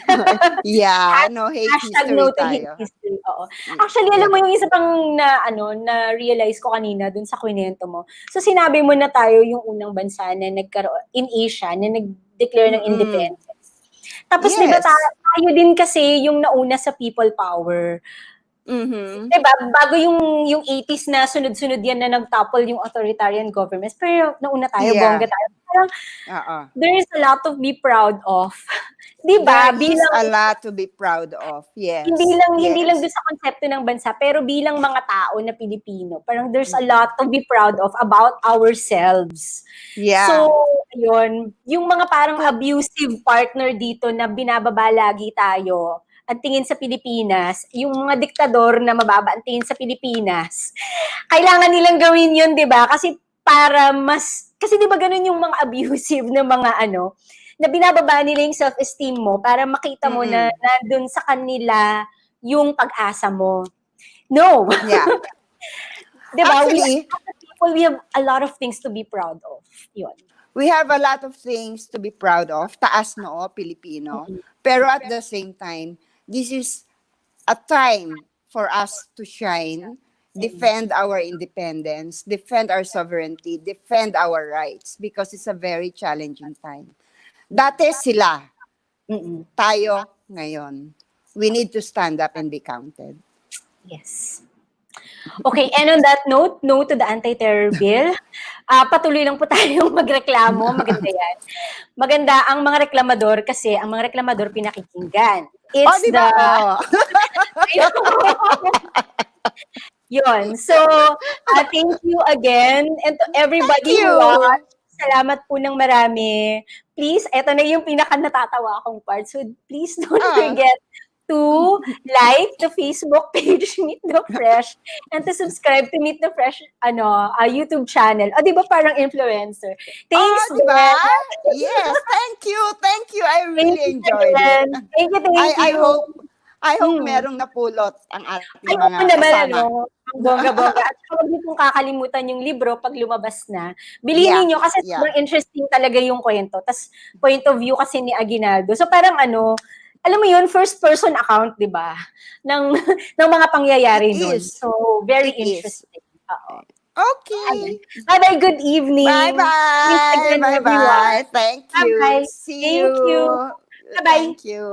Yeah, no hate history no to tayo. hate history. Oo. Actually, alam mo yung isa pang na realize ko kanina dun sa kwento mo. So sinabi mo na tayo yung unang bansa na nagkaroon in Asia na nag-declare ng independence. Tapos Yes. di ba tayo din kasi yung nauna sa people power. Diba? Bago yung 80s na sunod-sunod yan na nagtopple yung authoritarian governments. Pero nauna tayo, bongga tayo. Parang, there is a lot to be proud of. Diba? There is a lot to be proud of. Yes. Hindi lang doon sa konsepto ng bansa, pero bilang mga tao na Pilipino, parang there's a lot to be proud of about ourselves. Yeah. So, yun, yung mga parang abusive partner dito na binababa lagi tayo, ang tingin sa Pilipinas, yung mga diktador na mababa ang tingin sa Pilipinas, kailangan nilang gawin yun, di ba? Kasi di ba ganun yung mga abusive na mga na binababa nila yung self-esteem mo para makita mo na nandun sa kanila yung pag-asa mo. No. Yeah. Di ba? Actually, we have a lot of things to be proud of. Yun. We have a lot of things to be proud of. Taas noo, Pilipino. Pero at the same time, this is a time for us to shine, defend our independence, defend our sovereignty, defend our rights, because it's a very challenging time. Dati sila, tayo ngayon. We need to stand up and be counted. Yes. Okay, and on that note, no to the anti-terror bill. Patuloy lang po tayong magreklamo. Maganda yan. Maganda ang mga reklamador kasi ang mga reklamador pinakikinggan. It's diba? Yun. So, thank you again. And to everybody who watched, salamat po ng marami. Please, eto na yung pinaka-natatawa akong part. So, please don't forget to like the Facebook page Meet the Fresh and to subscribe to Meet the Fresh YouTube channel. Di ba parang influencer? Thanks, diba? Yes, thank you. I really enjoyed it. Thank you. I hope merong napulot ang ating mga kasama. Ang bongga-bongga. At huwag niyo pong kakalimutan yung libro pag lumabas na. Bilhin niyo kasi sobrang interesting talaga yung kwento. Tas point of view kasi ni Aguinaldo. So parang alam mo yun, first person account, di ba? ng mga pangyayari nun. So, very interesting. Okay. Bye-bye, good evening. Bye-bye. Bye-bye. Thank you. Bye-bye. See you. Thank you. Bye-bye. Thank you.